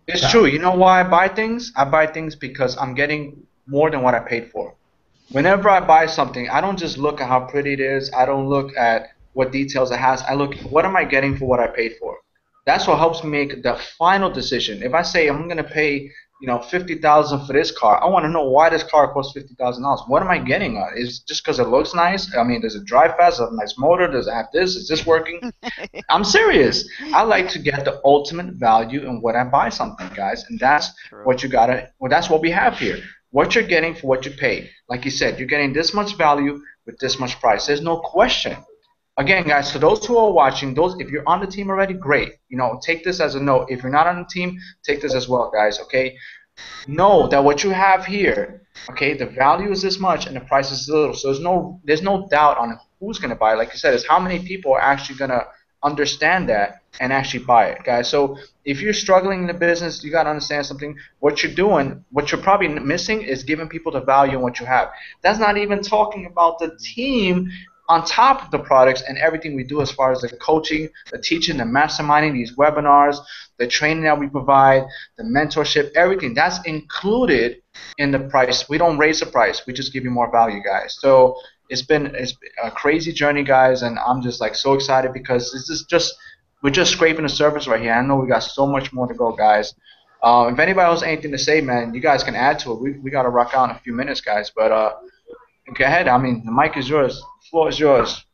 A: it's true. You know why I buy things? I buy things because I'm getting more than what I paid for. Whenever I buy something, I don't just look at how pretty it is. I don't look at what details it has. I look, what am I getting for what I paid for? That's what helps me make the final decision. If I say I'm going to pay, you know, 50,000 for this car, I want to know why this car costs $50,000. What am I getting on? Is it just because it looks nice? I mean, does it drive fast? Does it have a nice motor? Does it have this? Is this working? I'm serious. I like to get the ultimate value in what I buy something, guys, and that's what you gotta. Well, that's what we have here. What you're getting for what you pay. Like you said, you're getting this much value with this much price. There's no question. Again, guys, for those who are watching, if you're on the team already, great. You know, take this as a note. If you're not on the team, take this as well, guys, okay? Know that what you have here, okay, the value is this much and the price is little. So there's no doubt on who's going to buy it. Like you said, it's how many people are actually going to understand that and actually buy it, guys. So if you're struggling in the business, you got to understand something. What you're doing, what you're probably missing is giving people the value in what you have. That's not even talking about the team on top of the products and everything we do as far as the coaching, the teaching, the masterminding, these webinars, the training that we provide, the mentorship, everything. That's included in the price. We don't raise the price. We just give you more value, guys. So it's been a crazy journey, guys, and I'm just like so excited because we're just scraping the surface right here. I know we got so much more to go, guys. If anybody else has anything to say, man, you guys can add to it. We got to rock out in a few minutes, guys. But go ahead. I mean, the mic is yours. The floor is yours.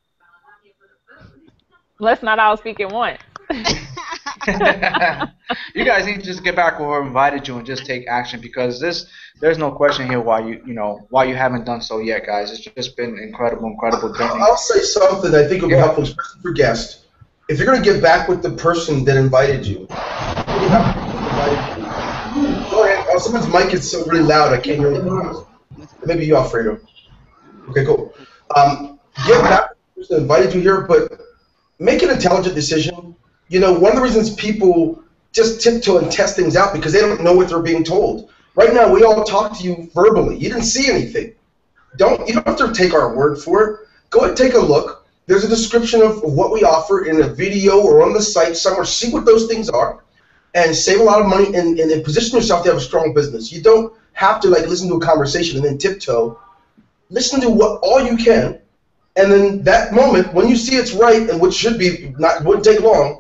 D: Let's not all speak at once.
A: You guys need to just get back where we invited you and just take action, because there's no question here why you haven't done so yet, guys. It's just been incredible journey.
B: I'll say something I think will be helpful, especially for guests. If you're going to get back with the person that invited you, go ahead. Oh, someone's mic is so really loud I can't hear anything else. Maybe you, Alfredo. Okay, cool. Get back with the just invited you here, but make an intelligent decision. You know, one of the reasons people just tiptoe and test things out because they don't know what they're being told. Right now, we all talk to you verbally. You didn't see anything. You don't have to take our word for it. Go ahead and take a look. There's a description of what we offer in a video or on the site somewhere. See what those things are, and save a lot of money and position yourself to have a strong business. You don't have to like listen to a conversation and then tiptoe. Listen to what all you can, and then that moment when you see it's right and which should be wouldn't take long.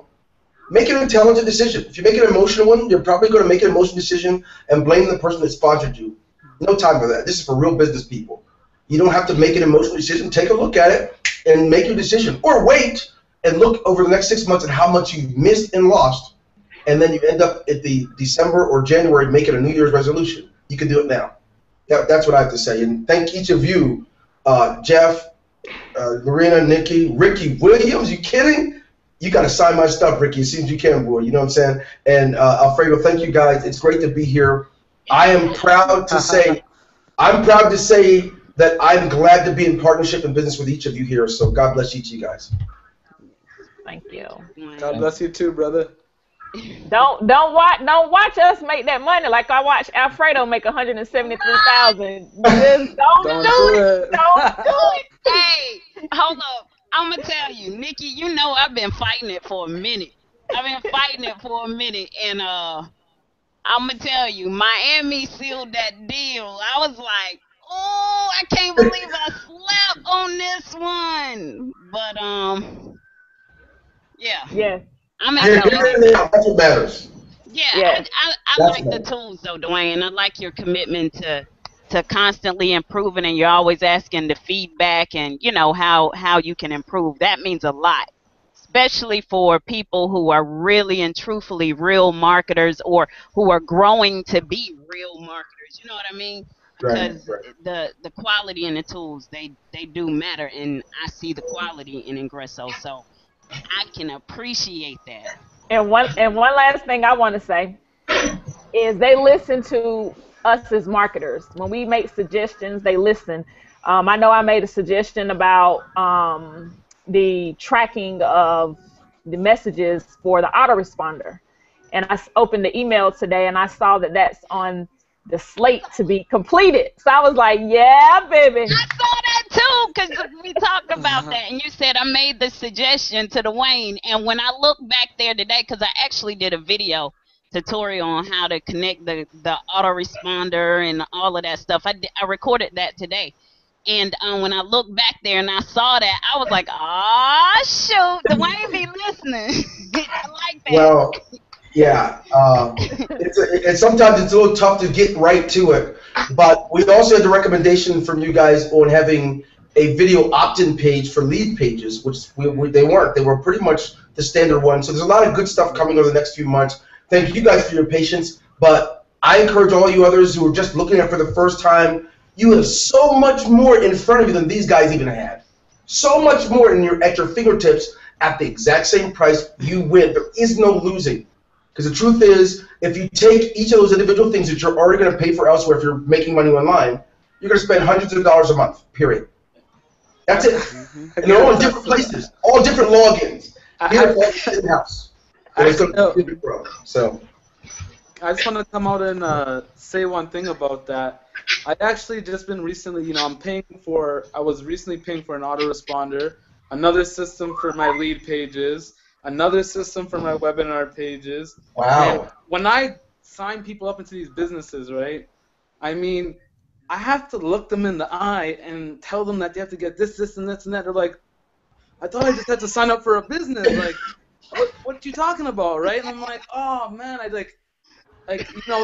B: Make an intelligent decision. If you make an emotional one, you're probably going to make an emotional decision and blame the person that sponsored you. No time for that. This is for real business people. You don't have to make an emotional decision. Take a look at it and make your decision. Or wait and look over the next 6 months at how much you missed and lost, and then you end up at the December or January making a New Year's resolution. You can do it now. That's what I have to say. And thank each of you, Jeff, Lorena, Nikki, Ricky Williams. You kidding? You got to sign my stuff, Ricky, as soon as you can, boy. You know what I'm saying? And Alfredo, thank you guys. It's great to be here. I am proud to say, that I'm glad to be in partnership and business with each of you here. So God bless each of you guys.
D: Thank you.
C: God bless you too, brother.
D: Don't watch us make that money like I watched Alfredo make 173,000. Just don't do it. Don't do it.
F: Hey, hold up. I'm going to tell you, Nikki, you know I've been fighting it for a minute. And I'm going to tell you, Miami sealed that deal. I was like, oh, I can't believe I slept on this one. But, yeah.
D: Yes.
F: I'm
B: That's what matters.
F: Yeah,
D: Yes.
F: I like the tools, though, Dwayne. I like your commitment to constantly improving, and you're always asking the feedback and, you know, how you can improve. That means a lot, especially for people who are really and truthfully real marketers or who are growing to be real marketers. You know what I mean? Because the quality in the tools, they do matter, and I see the quality in Ingreso, so I can appreciate that.
D: And one last thing I want to say is they listen to us as marketers. When we make suggestions, they listen. I know I made a suggestion about the tracking of the messages for the autoresponder. And I opened the email today and I saw that that's on the slate to be completed. So I was like, yeah, baby.
F: I saw that too, because we talked about that, and you said I made the suggestion to Dwayne. And when I look back there today, because I actually did a video tutorial on how to connect the autoresponder and all of that stuff. I recorded that today. And when I looked back there and I saw that, I was like, oh, shoot, Dwayne be listening. I like that.
B: Well, yeah. Sometimes it's a little tough to get right to it. But we also had the recommendation from you guys on having a video opt-in page for lead pages, which they weren't. They were pretty much the standard one. So there's a lot of good stuff coming over the next few months. Thank you guys for your patience. But I encourage all you others who are just looking at it for the first time, you have so much more in front of you than these guys even had. So much more at your fingertips at the exact same price. You win. There is no losing. Because the truth is, if you take each of those individual things that you're already going to pay for elsewhere if you're making money online, you're going to spend hundreds of dollars a month, period. That's it. And they're all in different places, all different logins. Here, in-house. So
C: I just want to come out and say one thing about that. I actually just been recently, I was recently paying for an autoresponder, another system for my lead pages, another system for my webinar pages.
B: Wow.
C: And when I sign people up into these businesses, right, I mean, I have to look them in the eye and tell them that they have to get this, this, and this, and that. They're like, I thought I just had to sign up for a business. Like, what are you talking about, right? And I'm like, oh, man,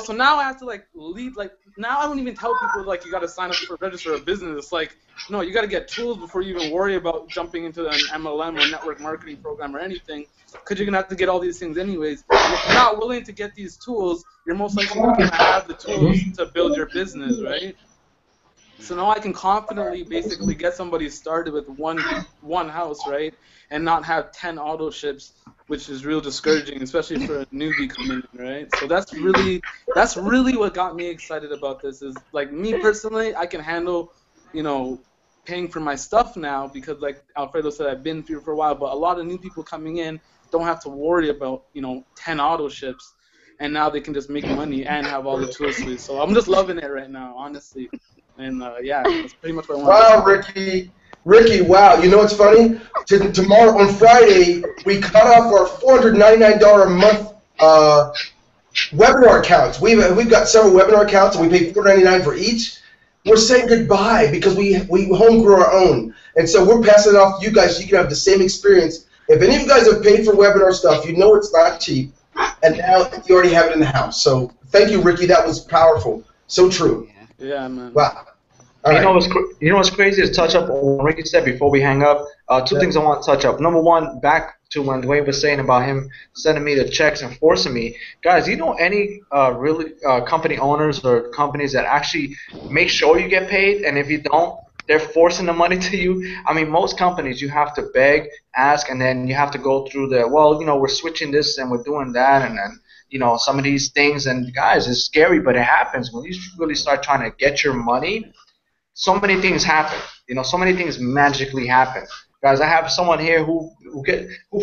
C: so now I have to, lead, now I don't even tell people, you got to sign up for register a business. It's like, no, you got to get tools before you even worry about jumping into an MLM or network marketing program or anything, because you're going to have to get all these things anyways. And if you're not willing to get these tools, you're most likely not going to have the tools to build your business, right? So now I can confidently basically get somebody started with one house, right, and not have 10 auto ships, which is real discouraging, especially for a newbie coming in, right? So that's really what got me excited about this. Is me personally, I can handle, paying for my stuff now because, like Alfredo said, I've been through for a while. But a lot of new people coming in don't have to worry about 10 auto ships, and now they can just make money and have all the tools to it. So I'm just loving it right now, honestly. And yeah, that's pretty much what I want.
B: Wow, Ricky, wow. You know what's funny? Tomorrow, on Friday, we cut off our $499 a month webinar accounts. We've got several webinar accounts, and we pay $499 for each. We're saying goodbye because we home grew our own. And so we're passing it off to you guys so you can have the same experience. If any of you guys have paid for webinar stuff, you know it's not cheap. And now you already have it in the house. So thank you, Ricky. That was powerful. So true.
C: Yeah, man.
B: Wow. All right.
A: You know what's crazy is touch up on what Ricky said before we hang up. Two things I want to touch up. Number one, back to when Dwayne was saying about him sending me the checks and forcing me. Guys, you know any really company owners or companies that actually make sure you get paid, and if you don't, they're forcing the money to you? I mean, most companies you have to beg, ask, and then you have to go through we're switching this and we're doing that, and then some of these things. And guys, it's scary, but it happens when you really start trying to get your money. So many things happen. So many things magically happen. Guys, I have someone here who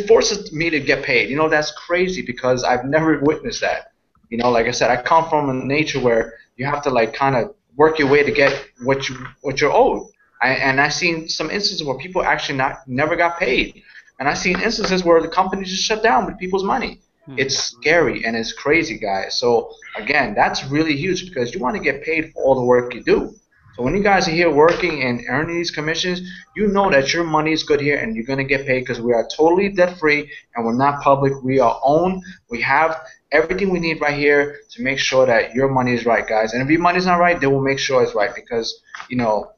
A: forces me to get paid. That's crazy because I've never witnessed that. Like I said, I come from a nature where you have to kind of work your way to get what you're owed. And I've seen some instances where people actually never got paid. And I've seen instances where the company just shut down with people's money. It's scary and it's crazy, guys. So again, that's really huge because you want to get paid for all the work you do. So when you guys are here working and earning these commissions, you know that your money is good here and you're going to get paid because we are totally debt-free and we're not public. We are owned. We have everything we need right here to make sure that your money is right, guys. And if your money's not right, they will make sure it's right because,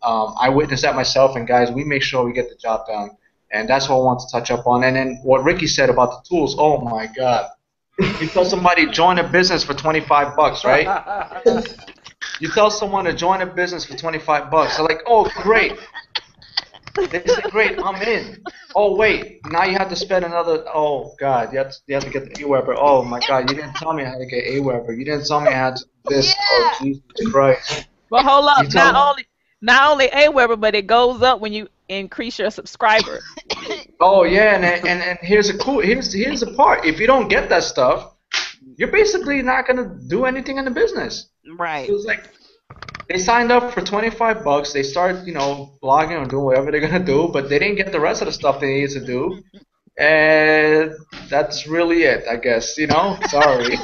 A: I witnessed that myself. And, guys, we make sure we get the job done. And that's what I want to touch up on. And then what Ricky said about the tools, oh, my God. You tell somebody join a business for $25, right? You tell someone to join a business for $25. They're like, oh, great. They say, great, I'm in. Oh, wait, now you have to spend another, oh, God, you have to get the AWeber. Oh, my God, you didn't tell me how to get AWeber. You didn't tell me I had to do this. Oh, Jesus Christ.
D: But hold up, not only AWeber, but it goes up when you increase your subscriber.
A: Oh, yeah, and here's the part. If you don't get that stuff, you're basically not going to do anything in the business.
F: Right.
A: So it's like they signed up for $25. They start, blogging or doing whatever they're going to do, but they didn't get the rest of the stuff they needed to do. And that's really it, I guess, Sorry.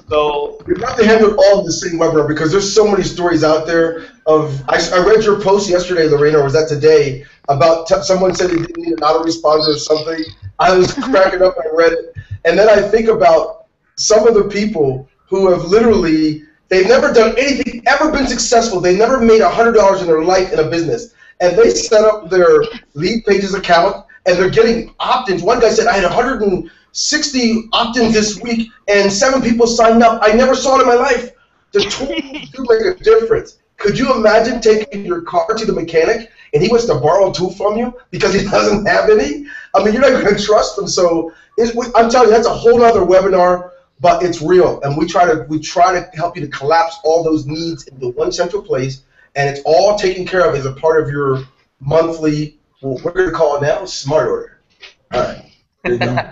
A: So
B: you have to handle all of the same webinar because there's so many stories out there of. I read your post yesterday, Lorena, or was that today, about someone said they didn't need an autoresponder or something. I was cracking up when I read it. And then I think about some of the people who have literally, they've never done anything, ever been successful. They never made $100 in their life in a business. And they set up their Lead Pages account, and they're getting opt-ins. One guy said, I had 160 opt-ins this week, and 7 people signed up. I never saw it in my life. The tools do make a difference. Could you imagine taking your car to the mechanic, and he wants to borrow a tool from you because he doesn't have any? I mean, you're not going to trust him. So I'm telling you, that's a whole other webinar, but it's real. And we try to help you to collapse all those needs into one central place, and it's all taken care of as a part of your monthly, what we're going to call it now, smart order. All right. There you go.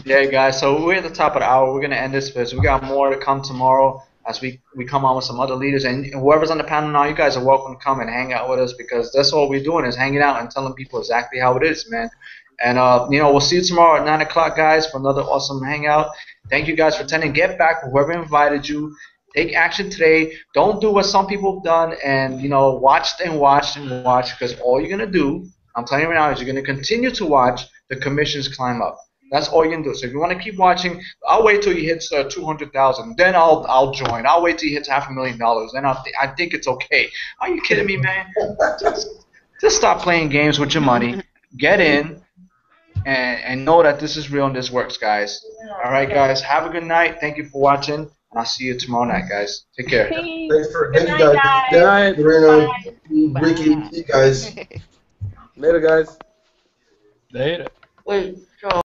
A: Yeah, guys, so we're at the top of the hour. We're going to end this because we got more to come tomorrow as we come on with some other leaders. And whoever's on the panel now, you guys are welcome to come and hang out with us because that's all we're doing is hanging out and telling people exactly how it is, man. And, we'll see you tomorrow at 9 o'clock, guys, for another awesome hangout. Thank you guys for attending. Get back with whoever invited you. Take action today. Don't do what some people have done and, watched and watched and watched because all you're going to do, I'm telling you right now, is you're going to continue to watch the commissions climb up. That's all you can do. So if you want to keep watching, I'll wait till he hits 200,000. Then I'll join. I'll wait till he hits $500,000. Then I think it's okay. Are you kidding me, man? Just stop playing games with your money. Get in and know that this is real and this works, guys. All right, guys. Have a good night. Thank you for watching, and I'll see you tomorrow night, guys. Take care.
D: Peace.
B: Thank you guys.
C: Good night.
B: Lorena, Ricky, see you guys.
C: Later, guys.
E: Later.
A: Wait.